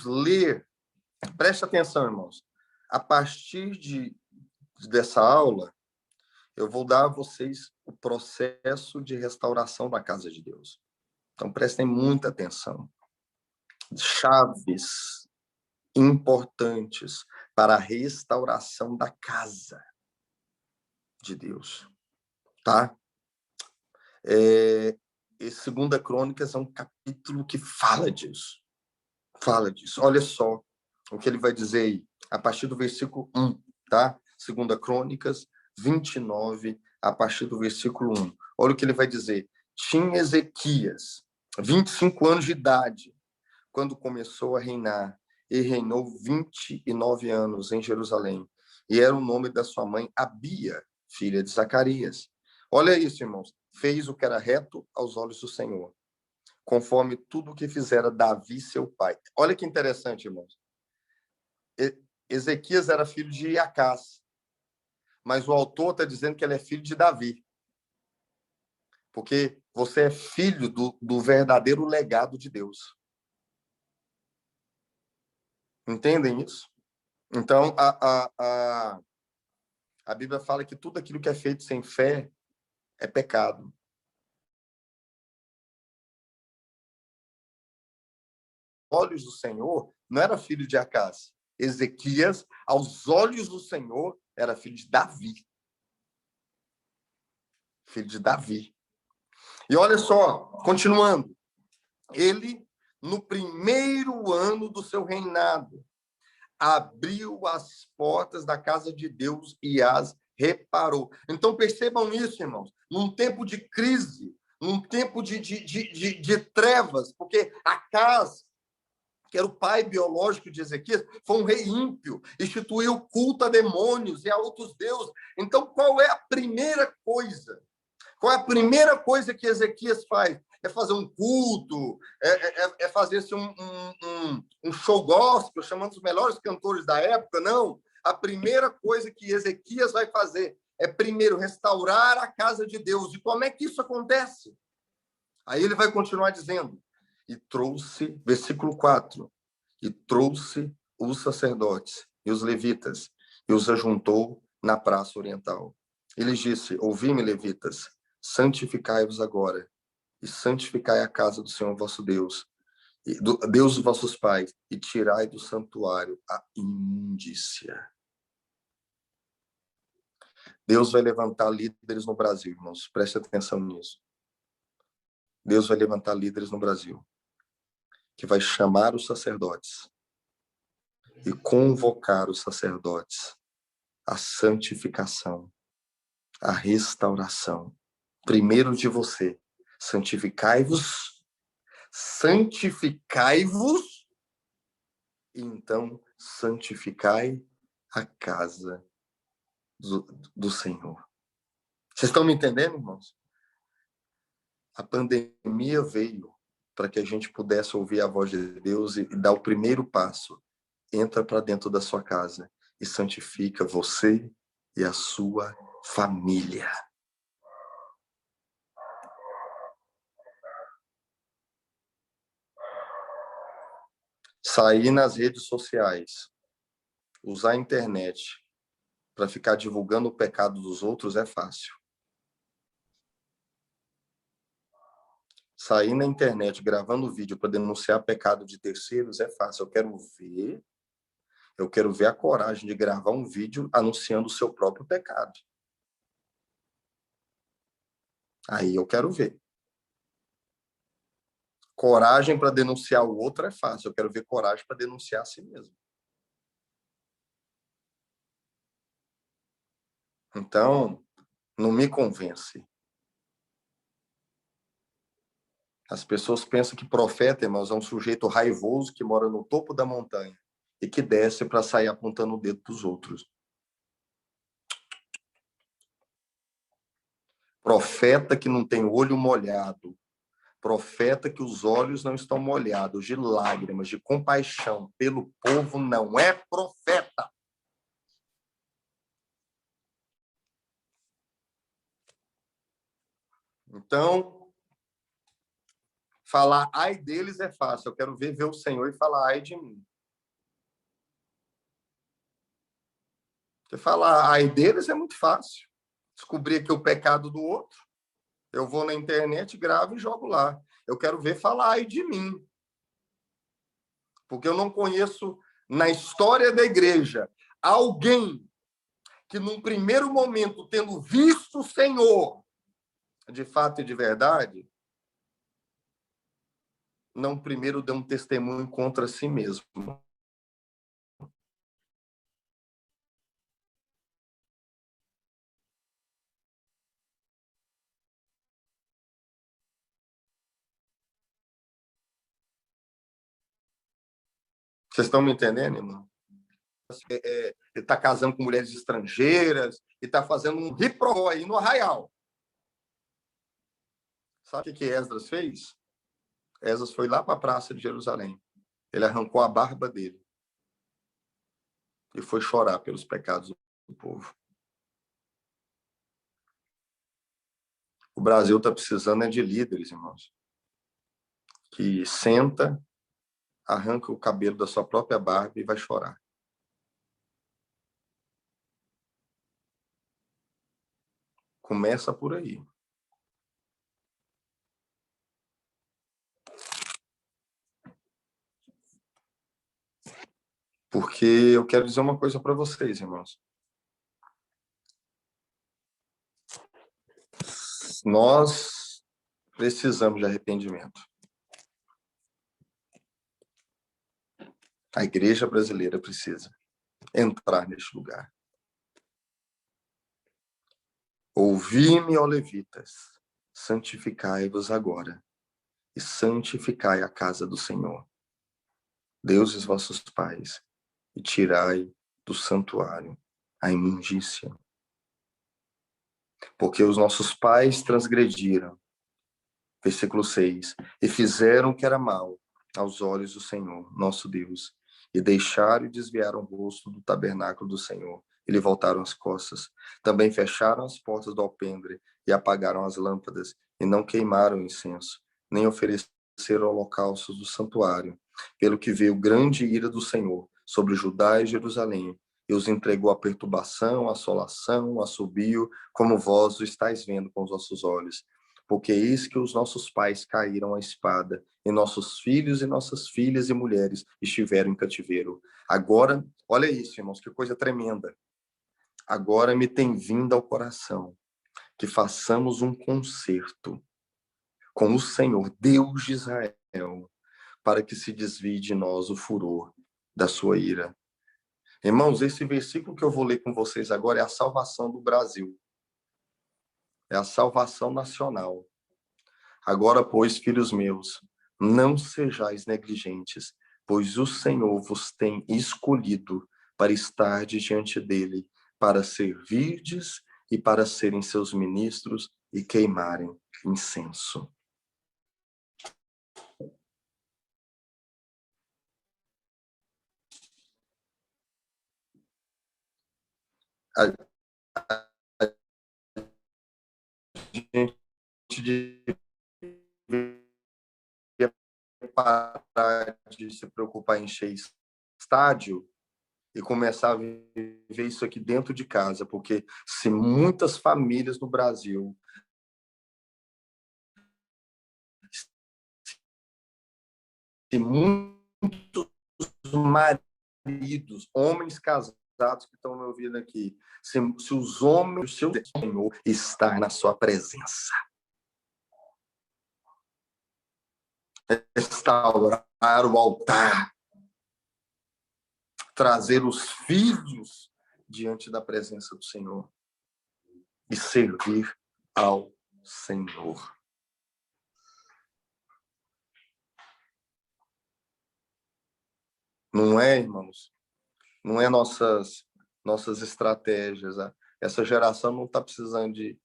ler. Preste atenção, irmãos. A partir dessa aula, eu vou dar a vocês o processo de restauração da casa de Deus. Então, prestem muita atenção. Chaves importantes para a restauração da casa de Deus. Tá? Esse 2 Crônicas é um capítulo que fala disso. Olha só o que ele vai dizer aí, a partir do versículo 1, tá? 2 Crônicas 29, a partir do versículo 1. Olha o que ele vai dizer. Tinha Ezequias 25 anos de idade quando começou a reinar, e reinou 29 anos em Jerusalém. E era o nome da sua mãe Abia, filha de Zacarias. Olha isso, irmãos. Fez o que era reto aos olhos do Senhor, conforme tudo o que fizera Davi, seu pai. Olha que interessante, irmãos. Ezequias era filho de Acás, mas o autor está dizendo que ele é filho de Davi, porque você é filho do verdadeiro legado de Deus. Entendem isso? Então, a Bíblia fala que tudo aquilo que é feito sem fé é pecado. Olhos do Senhor, não era filho de Acás. Ezequias, aos olhos do Senhor, era filho de Davi. Filho de Davi. E olha só, continuando. Ele, no primeiro ano do seu reinado, abriu as portas da casa de Deus e as reparou. Então, percebam isso, irmãos. Num tempo de crise, num tempo de trevas, porque Acás, que era o pai biológico de Ezequias, foi um rei ímpio, instituiu culto a demônios e a outros deuses. Então, qual é a primeira coisa? Qual é a primeira coisa que Ezequias faz? É fazer um culto, é fazer-se um show gospel, chamando os melhores cantores da época? Não. A primeira coisa que Ezequias vai fazer é, primeiro, restaurar a casa de Deus. E como é que isso acontece? Aí ele vai continuar dizendo, e trouxe, versículo 4, e trouxe os sacerdotes e os levitas, e os ajuntou na praça oriental. Ele disse, ouvi-me, levitas, santificai-vos agora, e santificai a casa do Senhor vosso Deus, e do Deus dos vossos pais, e tirai do santuário a imundícia. Deus vai levantar líderes no Brasil, irmãos, preste atenção nisso. Deus vai levantar líderes no Brasil, que vai chamar os sacerdotes e convocar os sacerdotes à santificação, à restauração. Primeiro de você, santificai-vos, e então santificai a casa do Senhor. Vocês estão me entendendo, irmãos? A pandemia veio para que a gente pudesse ouvir a voz de Deus e dar o primeiro passo. Entra para dentro da sua casa e santifica você e a sua família. Sair nas redes sociais, usar a internet para ficar divulgando o pecado dos outros é fácil. Sair na internet gravando vídeo para denunciar pecado de terceiros é fácil. Eu quero ver a coragem de gravar um vídeo anunciando o seu próprio pecado. Aí eu quero ver. Coragem para denunciar o outro é fácil. Eu quero ver coragem para denunciar a si mesmo. Então, não me convence As pessoas pensam que profeta, irmãos, é um sujeito raivoso que mora no topo da montanha e que desce para sair apontando o dedo para os outros. Profeta que não tem olho molhado. Profeta que os olhos não estão molhados de lágrimas, de compaixão pelo povo, não é profeta. Então, falar ai deles é fácil. Eu quero ver o Senhor e falar ai de mim. Você falar ai deles é muito fácil. Descobrir aqui o pecado do outro. Eu vou na internet, gravo e jogo lá. Eu quero ver falar ai de mim. Porque eu não conheço na história da igreja alguém que, num primeiro momento, tendo visto o Senhor, de fato e de verdade, não primeiro deu um testemunho contra si mesmo. Vocês estão me entendendo, irmão? Ele está casando com mulheres estrangeiras e está fazendo um ripró aí no Arraial. Sabe o que Esdras fez? Esdras foi lá para a praça de Jerusalém. Ele arrancou a barba dele e foi chorar pelos pecados do povo. O Brasil está precisando de líderes, irmãos, que senta, arranca o cabelo da sua própria barba e vai chorar. Começa por aí. Porque eu quero dizer uma coisa para vocês, irmãos. Nós precisamos de arrependimento. A igreja brasileira precisa entrar neste lugar. Ouvi-me, ó levitas, santificai-vos agora e santificai a casa do Senhor, deuses vossos pais, e tirai do santuário a imundícia. Porque os nossos pais transgrediram, versículo 6, e fizeram o que era mal aos olhos do Senhor, nosso Deus, e deixaram e desviaram o rosto do tabernáculo do Senhor, e lhe voltaram as costas. Também fecharam as portas do alpendre e apagaram as lâmpadas, e não queimaram incenso, nem ofereceram holocaustos do santuário, pelo que veio grande ira do Senhor sobre Judá e Jerusalém, e os entregou à perturbação, à assolação, a assobio, como vós o estáis vendo com os vossos olhos. Porque eis que os nossos pais caíram à espada, e nossos filhos e nossas filhas e mulheres estiveram em cativeiro. Agora, olha isso, irmãos, que coisa tremenda. Agora me tem vindo ao coração que façamos um concerto com o Senhor, Deus de Israel, para que se desvie de nós o furor da sua ira. Irmãos, esse versículo que eu vou ler com vocês agora é a salvação do Brasil. É a salvação nacional. Agora, pois, filhos meus, não sejais negligentes, pois o Senhor vos tem escolhido para estar diante dele, para servirdes e para serem seus ministros e queimarem incenso. A gente devia parar de se preocupar em encher estádio e começar a viver isso aqui dentro de casa, porque se muitas famílias no Brasil, se muitos maridos, homens casados que estão me ouvindo aqui, se os homens, o seu Senhor estar na sua presença, restaurar o altar, trazer os filhos diante da presença do Senhor e servir ao Senhor. Não é, irmãos? Não é nossas estratégias. Essa geração não está precisando de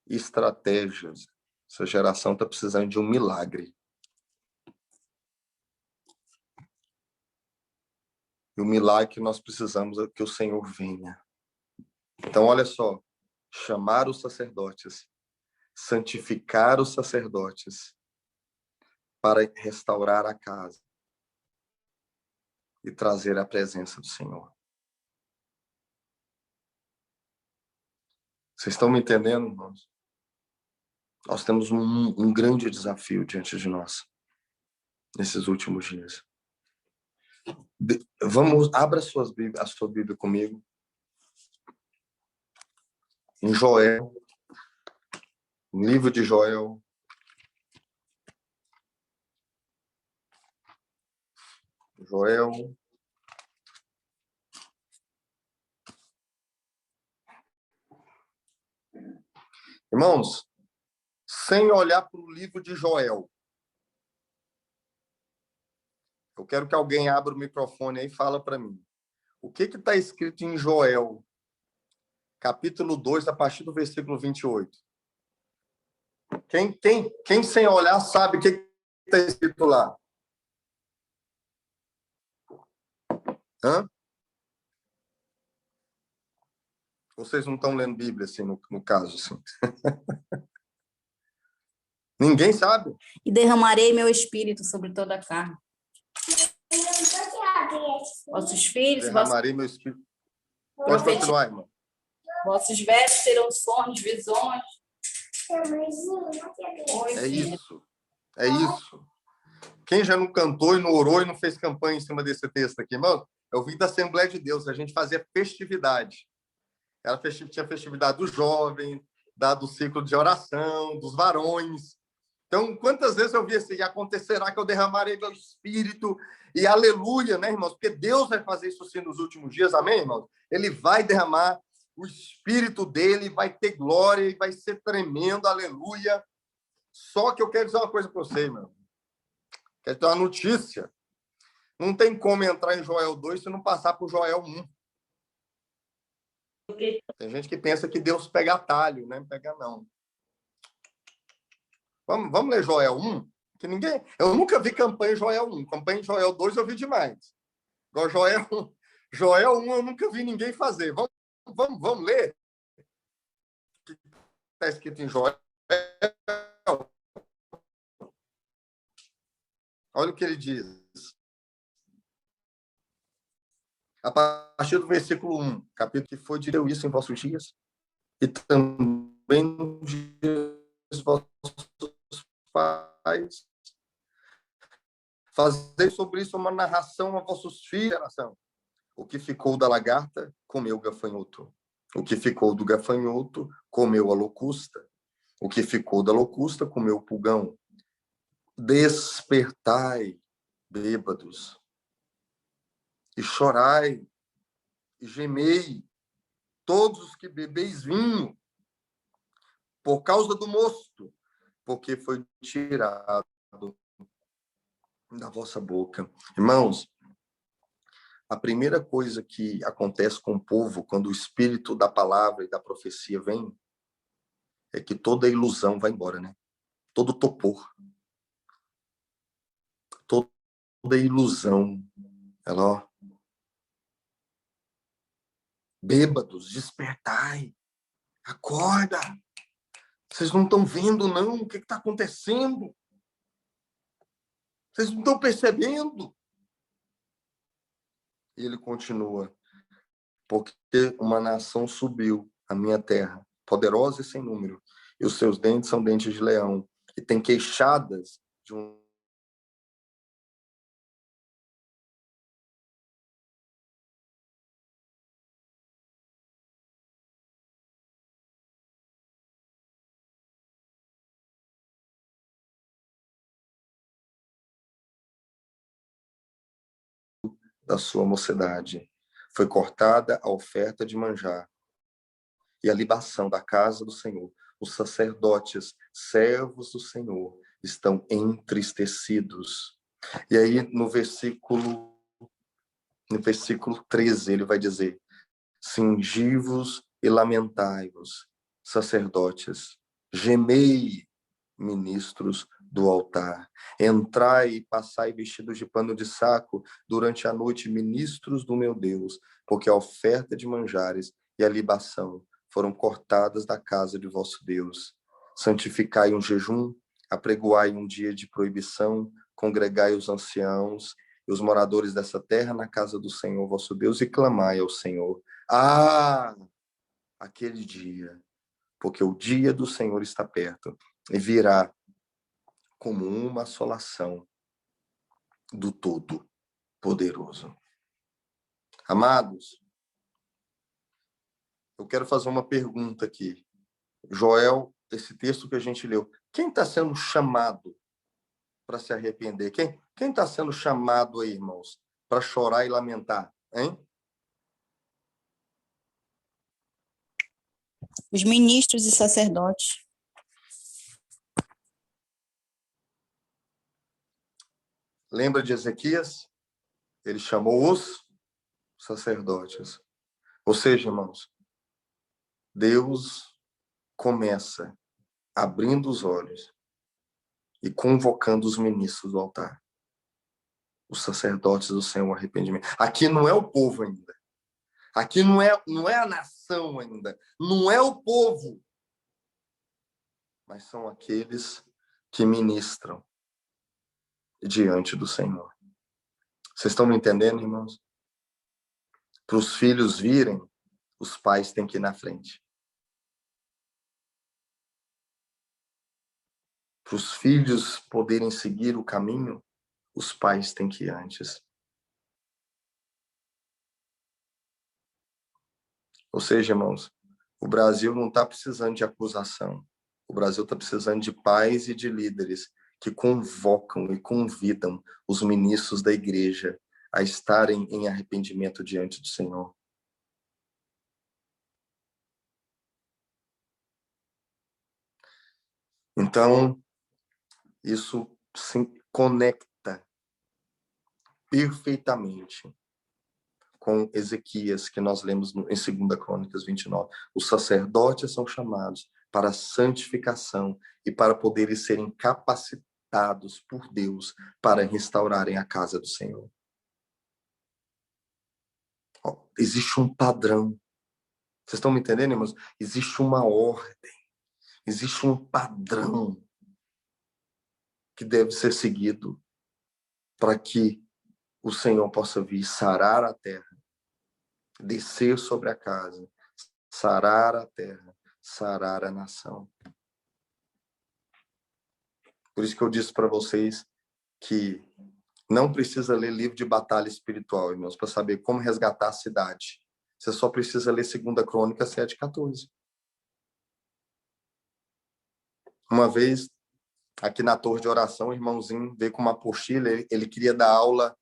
estratégias. Essa geração está precisando de um milagre. E o milagre que nós precisamos é que o Senhor venha. Então, olha só. Chamar os sacerdotes, santificar os sacerdotes para restaurar a casa e trazer a presença do Senhor. Vocês estão me entendendo, irmãos? Nós temos um grande desafio diante de nós nesses últimos dias. Abra a sua Bíblia comigo. Em Joel, no livro de Joel. Joel. Irmãos, sem olhar para o livro de Joel, eu quero que alguém abra o microfone aí e fala para mim. O que está escrito em Joel, capítulo 2, a partir do versículo 28? Quem sem olhar sabe o que está escrito lá? Hã? Vocês não estão lendo Bíblia, assim, no caso, assim. Ninguém sabe? E derramarei meu espírito sobre toda a carne. Vossos filhos... Derramarei meu espírito. Pode continuar, irmão. Vossos velhos terão sonhos, visões. É isso. É isso. Quem já não cantou e não orou e não fez campanha em cima desse texto aqui, irmão? Eu vim da Assembleia de Deus, a gente fazia festividade. Tinha festividade dos jovens, do ciclo de oração, dos varões. Então, quantas vezes eu vi assim, acontecerá que eu derramarei meu espírito, e aleluia, né, irmãos? Porque Deus vai fazer isso assim nos últimos dias, amém, irmãos? Ele vai derramar o espírito dele, vai ter glória, e vai ser tremendo, aleluia. Só que eu quero dizer uma coisa para você, irmão. Quero ter uma notícia. Não tem como entrar em Joel 2 se não passar por Joel 1. Tem gente que pensa que Deus pega atalho, né? Não pega, não. Vamos ler Joel 1? Que ninguém... Eu nunca vi campanha em Joel 1. Campanha em Joel 2 eu vi demais. Agora, Joel 1 eu nunca vi ninguém fazer. Vamos ler? O que está escrito em Joel? Olha o que ele diz. A partir do versículo 1, capítulo que foi, direu isso em vossos dias, e também nos dias de vossos pais. Fazei sobre isso uma narração a vossos filhos, geração. O que ficou da lagarta, comeu o gafanhoto. O que ficou do gafanhoto, comeu a locusta. O que ficou da locusta, comeu o pulgão. Despertai, bêbados, e chorai, e gemei, todos os que bebeis vinho, por causa do mosto, porque foi tirado da vossa boca. Irmãos, a primeira coisa que acontece com o povo quando o espírito da palavra e da profecia vem é que toda ilusão vai embora, né? Todo topor. Toda ilusão. Ela, ó. Bêbados, despertai. Acorda. Vocês não estão vendo, não? O que está acontecendo? Vocês não estão percebendo? E ele continua. Porque uma nação subiu à minha terra, poderosa e sem número, e os seus dentes são dentes de leão, e tem queixadas de um da sua mocidade. Foi cortada a oferta de manjar e a libação da casa do Senhor. Os sacerdotes, servos do Senhor, estão entristecidos. E aí, no versículo No versículo 13, ele vai dizer: cingivos e lamentai-vos, sacerdotes, gemei, ministros do altar. Entrai e passai vestidos de pano de saco durante a noite, ministros do meu Deus, porque a oferta de manjares e a libação foram cortadas da casa de vosso Deus. Santificai um jejum, apregoai um dia de proibição, congregai os anciãos e os moradores dessa terra na casa do Senhor vosso Deus e clamai ao Senhor. Ah, aquele dia, porque o dia do Senhor está perto e virá como uma assolação do Todo-Poderoso. Amados, eu quero fazer uma pergunta aqui. Joel, esse texto que a gente leu, quem está sendo chamado para se arrepender? Quem está sendo chamado aí, irmãos, para chorar e lamentar? Hein? Os ministros e sacerdotes. Lembra de Ezequias? Ele chamou os sacerdotes. Ou seja, irmãos, Deus começa abrindo os olhos e convocando os ministros do altar, os sacerdotes do Senhor arrependimento. Aqui não é o povo ainda. Aqui não é a nação ainda. Não é o povo. Mas são aqueles que ministram diante do Senhor. Vocês estão me entendendo, irmãos? Para os filhos virem, os pais têm que ir na frente. Para os filhos poderem seguir o caminho, os pais têm que ir antes. Ou seja, irmãos, o Brasil não está precisando de acusação. O Brasil está precisando de pais e de líderes que convocam e convidam os ministros da igreja a estarem em arrependimento diante do Senhor. Então, isso se conecta perfeitamente com Ezequias, que nós lemos em 2 Crônicas 29. Os sacerdotes são chamados para a santificação e para poderem serem capacitados por Deus para restaurarem a casa do Senhor. Existe um padrão. Vocês estão me entendendo, irmãos? Existe uma ordem. Existe um padrão que deve ser seguido para que o Senhor possa vir sarar a terra, descer sobre a casa, sarar a terra, sarar a nação. Por isso que eu disse para vocês que não precisa ler livro de batalha espiritual, irmãos, para saber como resgatar a cidade. Você só precisa ler 2 Crônicas 7:14. Uma vez, aqui na torre de oração, o irmãozinho veio com uma apostila, ele queria dar aula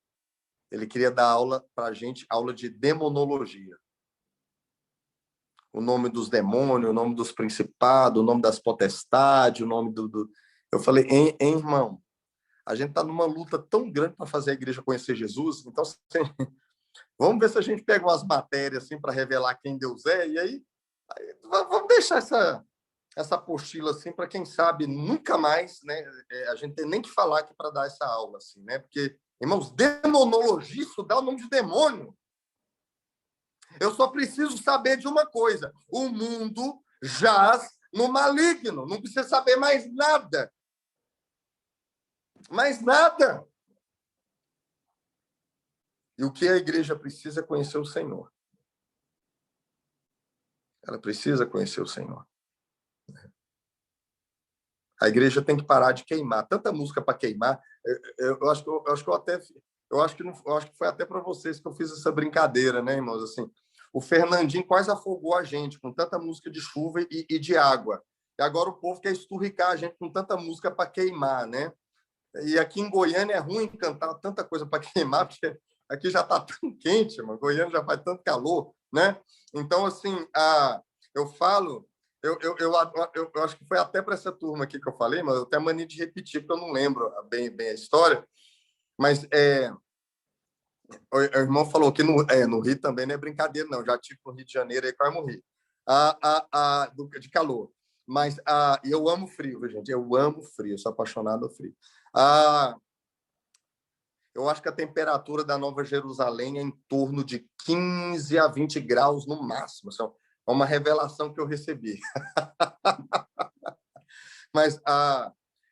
para a gente, aula de demonologia. O nome dos demônios, o nome dos principados, o nome das potestades, o nome do... Eu falei, hein, irmão, a gente está numa luta tão grande para fazer a igreja conhecer Jesus, então vamos ver se a gente pega umas matérias assim para revelar quem Deus é, e aí vamos deixar essa apostila assim para quem sabe nunca mais, né? A gente tem nem que falar aqui para dar essa aula assim, né? Porque, irmãos, demonologia, isso dá o nome de demônio. Eu só preciso saber de uma coisa: o mundo jaz no maligno, não precisa saber mais nada. Mais nada. E o que a igreja precisa é conhecer o Senhor. Ela precisa conhecer o Senhor. A igreja tem que parar de queimar. Tanta música para queimar. Eu acho que foi até para vocês que eu fiz essa brincadeira, né, irmãos? Assim, o Fernandinho quase afogou a gente com tanta música de chuva e de água. E agora o povo quer esturricar a gente com tanta música para queimar, né? E aqui em Goiânia é ruim cantar tanta coisa para queimar, porque aqui já está tão quente, mano. Goiânia já faz tanto calor, né? Então, assim, eu falo, eu acho que foi até para essa turma aqui que eu falei, mas eu tenho mania de repetir, porque eu não lembro bem a história. Mas O irmão falou que no Rio também não é brincadeira, não. Já tive no Rio de Janeiro, aí quase morri. De calor. Mas eu amo frio, viu, gente? Eu amo frio, eu sou apaixonado ao frio. Eu acho que a temperatura da Nova Jerusalém é em torno de 15 a 20 graus no máximo. Isso é uma revelação que eu recebi. Mas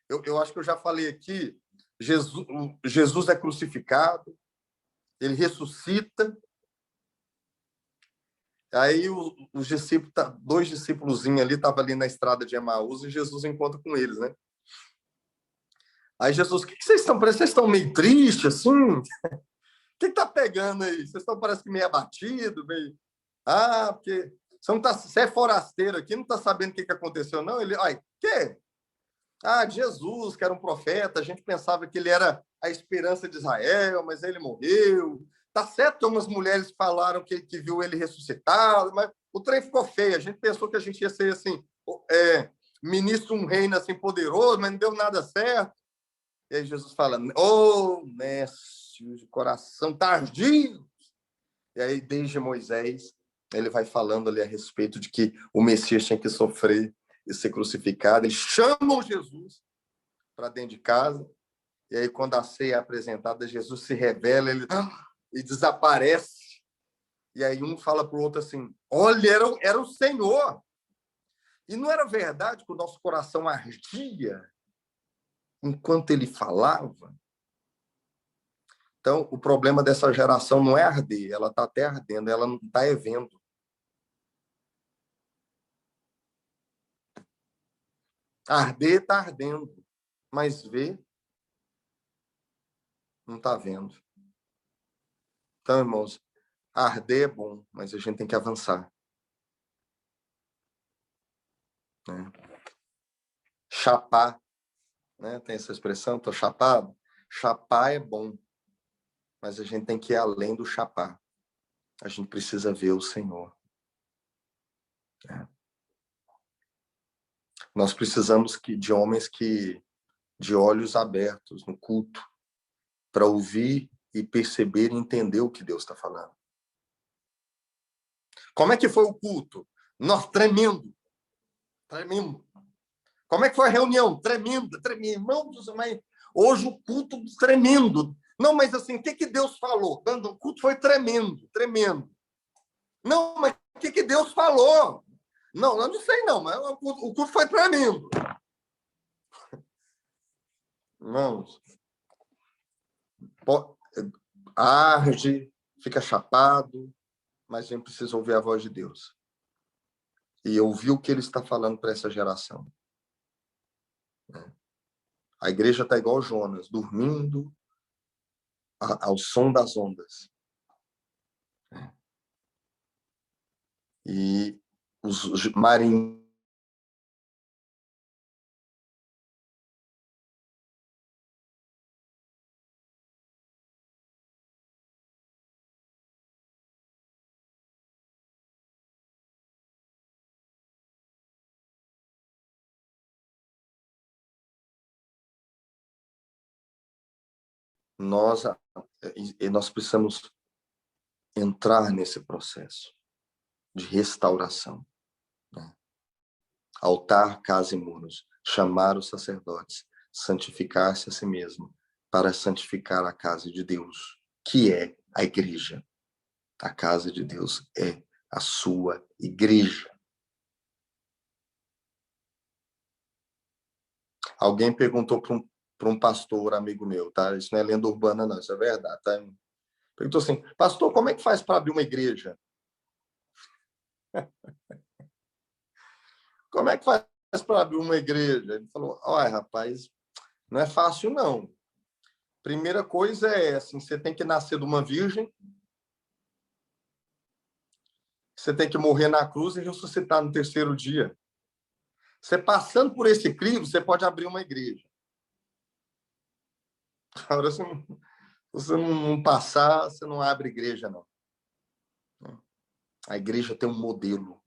eu acho que eu já falei aqui, Jesus é crucificado, ele ressuscita. Aí os discípulos, dois discípulos ali estavam ali na estrada de Emaús e Jesus encontra com eles, né? Aí Jesus, o que vocês estão? Parece que vocês estão meio tristes, assim. O que está pegando aí? Vocês estão, parece que meio abatido, meio... porque você é forasteiro aqui, não está sabendo o que aconteceu, não? Ele, quê? Jesus, que era um profeta, a gente pensava que ele era a esperança de Israel, mas ele morreu. Tá certo que umas mulheres falaram que viu ele ressuscitado, mas o trem ficou feio. A gente pensou que a gente ia ser assim, ministro de um reino assim poderoso, mas não deu nada certo. E aí Jesus fala, mestre de coração tardio. E aí, desde Moisés, ele vai falando ali a respeito de que o Messias tinha que sofrer e ser crucificado. Eles chamam Jesus para dentro de casa. E aí, quando a ceia é apresentada, Jesus se revela e desaparece. E aí um fala para o outro assim, olha, era o Senhor. E não era verdade que o nosso coração ardia enquanto ele falava? Então, o problema dessa geração não é arder, ela está até ardendo, ela não está vendo. Arder está ardendo, mas ver não está vendo. Então, irmãos, arder é bom, mas a gente tem que avançar. Né? Chapar, né? Tem essa expressão, estou chapado. Chapar é bom, mas a gente tem que ir além do chapar. A gente precisa ver o Senhor. Né? Nós precisamos de homens de olhos abertos no culto, para ouvir e perceber e entender o que Deus está falando. Como é que foi o culto? Nós tremendo. Como é que foi a reunião? Tremenda. Irmãos, mas hoje o culto tremendo. Não, mas assim, o que Deus falou? O culto foi tremendo. Não, mas o que Deus falou? Não, eu não sei não, mas o culto foi tremendo. Irmãos, arde, fica chapado, mas a gente precisa ouvir a voz de Deus. E ouvir o que ele está falando para essa geração. A igreja está igual Jonas, dormindo ao som das ondas. E os marinheiros nós precisamos entrar nesse processo de restauração. Né? Altar, casa e muros. Chamar os sacerdotes. Santificar-se a si mesmo para santificar a casa de Deus, que é a igreja. A casa de Deus é a sua igreja. Alguém perguntou para um pastor, amigo meu, tá? Isso não é lenda urbana, não, isso é verdade, tá? Perguntou assim, pastor, como é que faz para abrir uma igreja? Como é que faz para abrir uma igreja? Ele falou, olha, rapaz, não é fácil, não. Primeira coisa é, assim, você tem que nascer de uma virgem, você tem que morrer na cruz e ressuscitar no terceiro dia. Você passando por esse crivo, você pode abrir uma igreja. Agora, se você não passar, você não abre igreja, não. A igreja tem um modelo.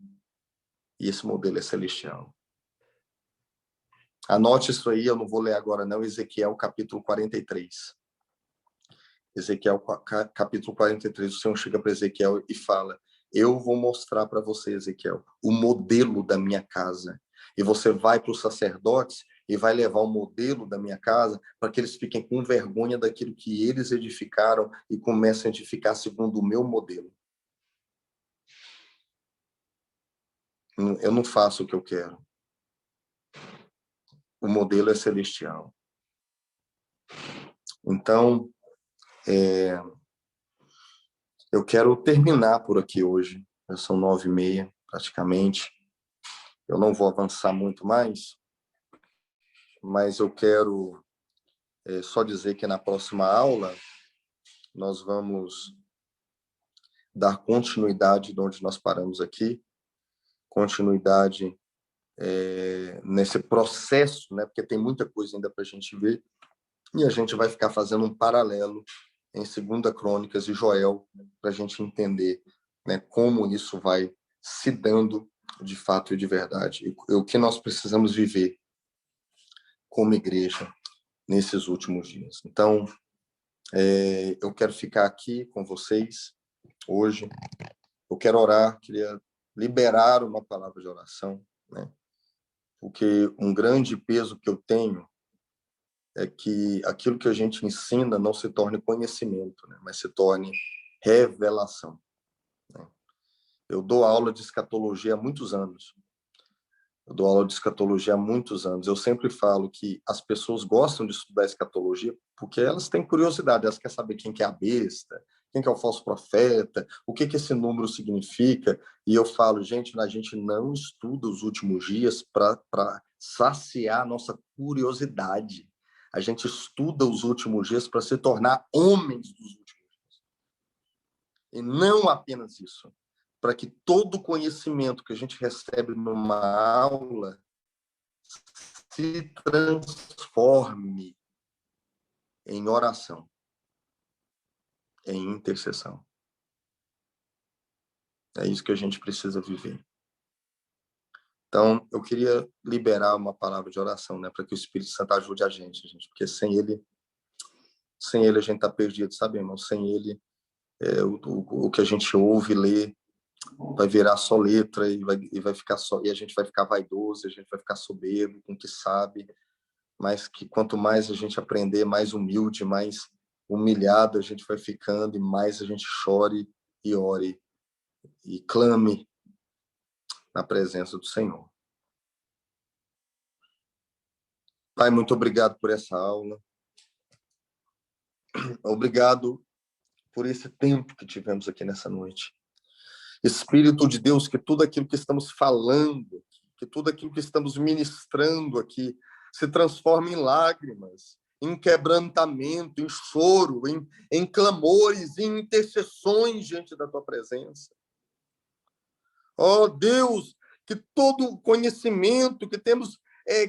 E esse modelo é celestial. Anote isso aí, eu não vou ler agora não, Ezequiel capítulo 43. Ezequiel capítulo 43, o Senhor chega para Ezequiel e fala: eu vou mostrar para você, Ezequiel, o modelo da minha casa. E você vai para os sacerdotes e vai levar o modelo da minha casa para que eles fiquem com vergonha daquilo que eles edificaram e comecem a edificar segundo o meu modelo. Eu não faço o que eu quero. O modelo é celestial. Então, eu quero terminar por aqui hoje. Já são 9h30, praticamente. Eu não vou avançar muito mais, mas eu quero só dizer que na próxima aula nós vamos dar continuidade de onde nós paramos aqui, continuidade nesse processo, né? Porque tem muita coisa ainda para a gente ver, e a gente vai ficar fazendo um paralelo em 2 Crônicas e Joel, para a gente entender, né, como isso vai se dando de fato e de verdade, e o que nós precisamos viver como igreja nesses últimos dias. Então, eu quero ficar aqui com vocês hoje. Eu quero orar, queria liberar uma palavra de oração, né? Porque um grande peso que eu tenho é que aquilo que a gente ensina não se torne conhecimento, né? Mas se torne revelação, né? Eu dou aula de escatologia há muitos anos. Eu sempre falo que as pessoas gostam de estudar escatologia porque elas têm curiosidade, elas querem saber quem que é a besta, quem que é o falso profeta, o que que esse número significa. E eu falo, gente, a gente não estuda os últimos dias para saciar a nossa curiosidade. A gente estuda os últimos dias para se tornar homens dos últimos dias. E não apenas isso. Para que todo conhecimento que a gente recebe numa aula se transforme em oração, em intercessão. É isso que a gente precisa viver. Então, eu queria liberar uma palavra de oração, né, para que o Espírito Santo ajude a gente, porque sem ele a gente está perdido, sabe, irmão? Sem ele, o que a gente ouve, lê, vai virar só letra e vai ficar só, e a gente vai ficar vaidoso, a gente vai ficar soberbo com o que sabe, mas que quanto mais a gente aprender, mais humilde, mais humilhado a gente vai ficando, e mais a gente chore e ore e clame na presença do Senhor. Pai, muito obrigado por essa aula. Obrigado por esse tempo que tivemos aqui nessa noite. Espírito de Deus, que tudo aquilo que estamos falando, que tudo aquilo que estamos ministrando aqui se transforme em lágrimas, em quebrantamento, em choro, em clamores, em intercessões diante da tua presença. Ó Deus, que todo conhecimento que temos,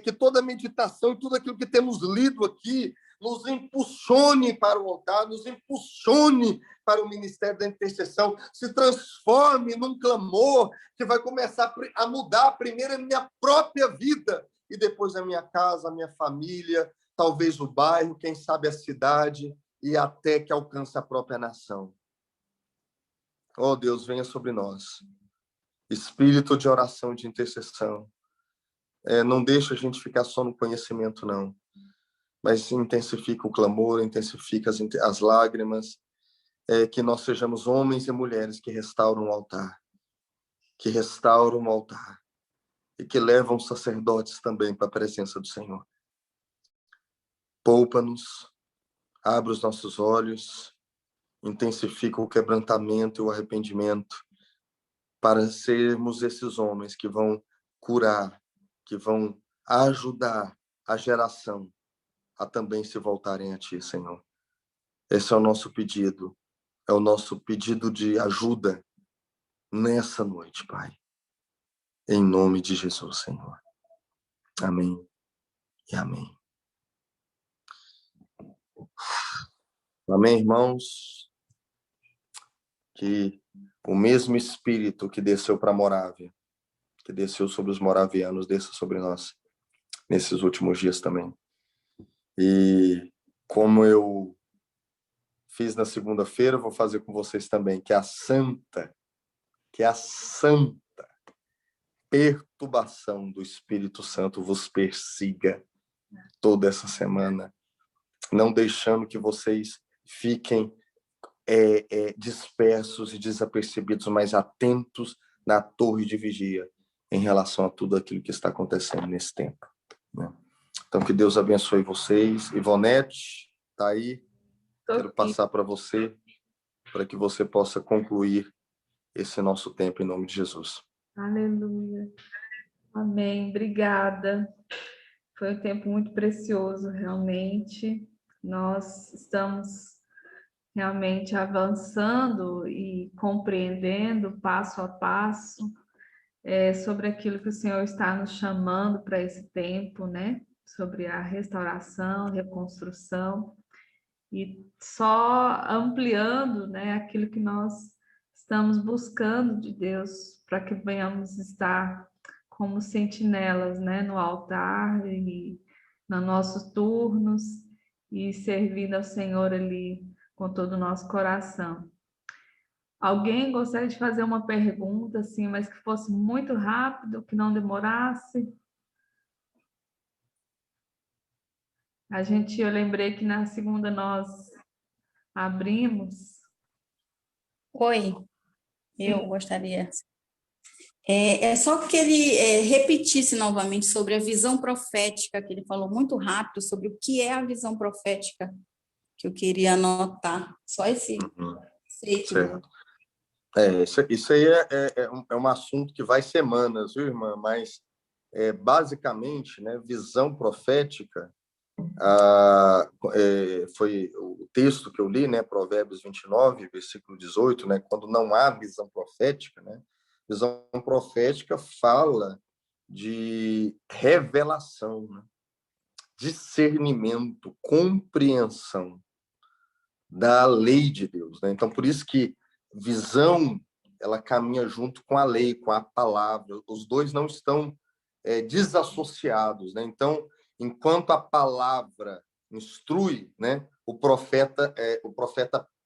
que toda meditação, tudo aquilo que temos lido aqui, nos impulsione para o altar, nos impulsione para o ministério da intercessão, se transforme num clamor que vai começar a mudar primeiro a minha própria vida e depois a minha casa, a minha família, talvez o bairro, quem sabe a cidade e até que alcance a própria nação. Ó Deus, venha sobre nós. Espírito de oração, de intercessão. Não deixa a gente ficar só no conhecimento, não. Mas intensifica o clamor, intensifica as lágrimas, que nós sejamos homens e mulheres que restauram o altar, e que levam os sacerdotes também para a presença do Senhor. Poupa-nos, abre os nossos olhos, intensifica o quebrantamento e o arrependimento, para sermos esses homens que vão curar, que vão ajudar a geração a também se voltarem a Ti, Senhor. Esse é o nosso pedido, é o nosso pedido de ajuda nessa noite, Pai. Em nome de Jesus, Senhor. Amém e amém. Amém, irmãos? Que o mesmo Espírito que desceu para a Morávia, que desceu sobre os moravianos, desça sobre nós nesses últimos dias também. E como eu fiz na segunda-feira, vou fazer com vocês também, que a santa perturbação do Espírito Santo vos persiga toda essa semana, não deixando que vocês fiquem dispersos e desapercebidos, mas atentos na torre de vigia em relação a tudo aquilo que está acontecendo nesse tempo, né? Então, que Deus abençoe vocês. Ivonete, está aí? Quero passar para você, para que você possa concluir esse nosso tempo em nome de Jesus. Aleluia. Amém. Obrigada. Foi um tempo muito precioso, realmente. Nós estamos realmente avançando e compreendendo passo a passo sobre aquilo que o Senhor está nos chamando para esse tempo, né? Sobre a restauração, reconstrução, e só ampliando, né, aquilo que nós estamos buscando de Deus, para que venhamos estar como sentinelas, né, no altar e nos nossos turnos, e servindo ao Senhor ali com todo o nosso coração. Alguém gostaria de fazer uma pergunta, assim, mas que fosse muito rápido, que não demorasse? Eu lembrei que na segunda nós abrimos. Oi, eu gostaria. É só que ele repetisse novamente sobre a visão profética, que ele falou muito rápido sobre o que é a visão profética, que eu queria anotar. Só esse trecho. Certo. Isso aí é um assunto que vai semanas, viu, irmã? Mas, basicamente, né, visão profética, foi o texto que eu li, né, Provérbios 29, versículo 18, né, quando não há visão profética, né, visão profética fala de revelação, né, discernimento, compreensão da lei de Deus, né? Então, por isso que visão, ela caminha junto com a lei, com a palavra. Os dois não estão desassociados, né? Então, enquanto a palavra instrui, né, o profeta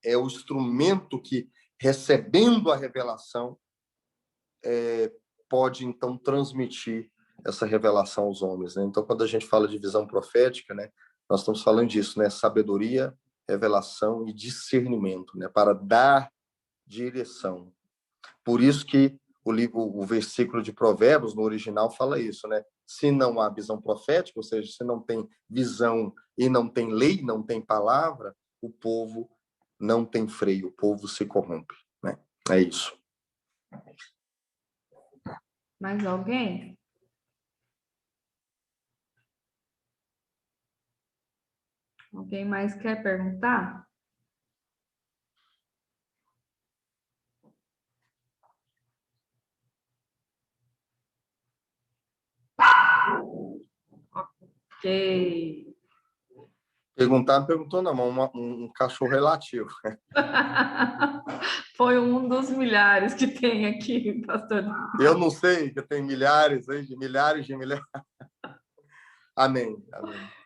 é o instrumento que, recebendo a revelação, pode, então, transmitir essa revelação aos homens, né? Então, quando a gente fala de visão profética, né, nós estamos falando disso, né? Sabedoria, revelação e discernimento, né? Para dar direção. Por isso que o versículo de Provérbios, no original, fala isso, né? Se não há visão profética, ou seja, se não tem visão e não tem lei, não tem palavra, o povo não tem freio, o povo se corrompe, né? É isso. Mais alguém? Alguém mais quer perguntar? Ok. Perguntar, não perguntou não, mas um cachorro relativo. Foi um dos milhares que tem aqui, pastor. Eu não sei, que tem milhares. Amém.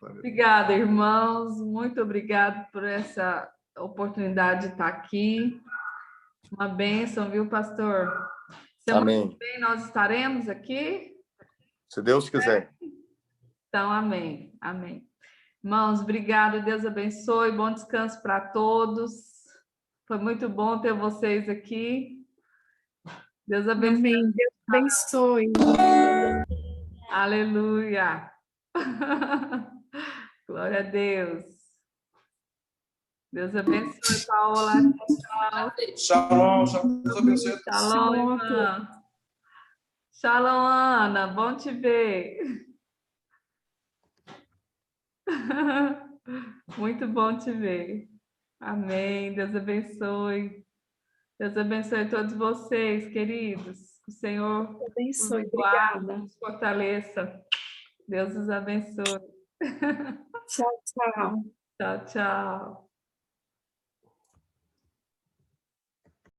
Obrigada, irmãos. Muito obrigada por essa oportunidade de estar aqui. Uma bênção, viu, pastor? Semana que vem nós estaremos aqui? Se Deus quiser. Então, amém. Amém. Irmãos, obrigada. Deus abençoe. Bom descanso para todos. Foi muito bom ter vocês aqui. Deus abençoe. Amém. Deus abençoe. Aleluia. Glória a Deus. Deus abençoe, Paola. Shalom, Deus abençoe. Shalom, irmã. Shalom, Ana. Bom te ver. Muito bom te ver. Amém. Deus abençoe. Deus abençoe todos vocês, queridos. O Senhor Abençoe. os guarde, Obrigada. os fortaleça. Deus os abençoe. Tchau, tchau. Tchau, tchau.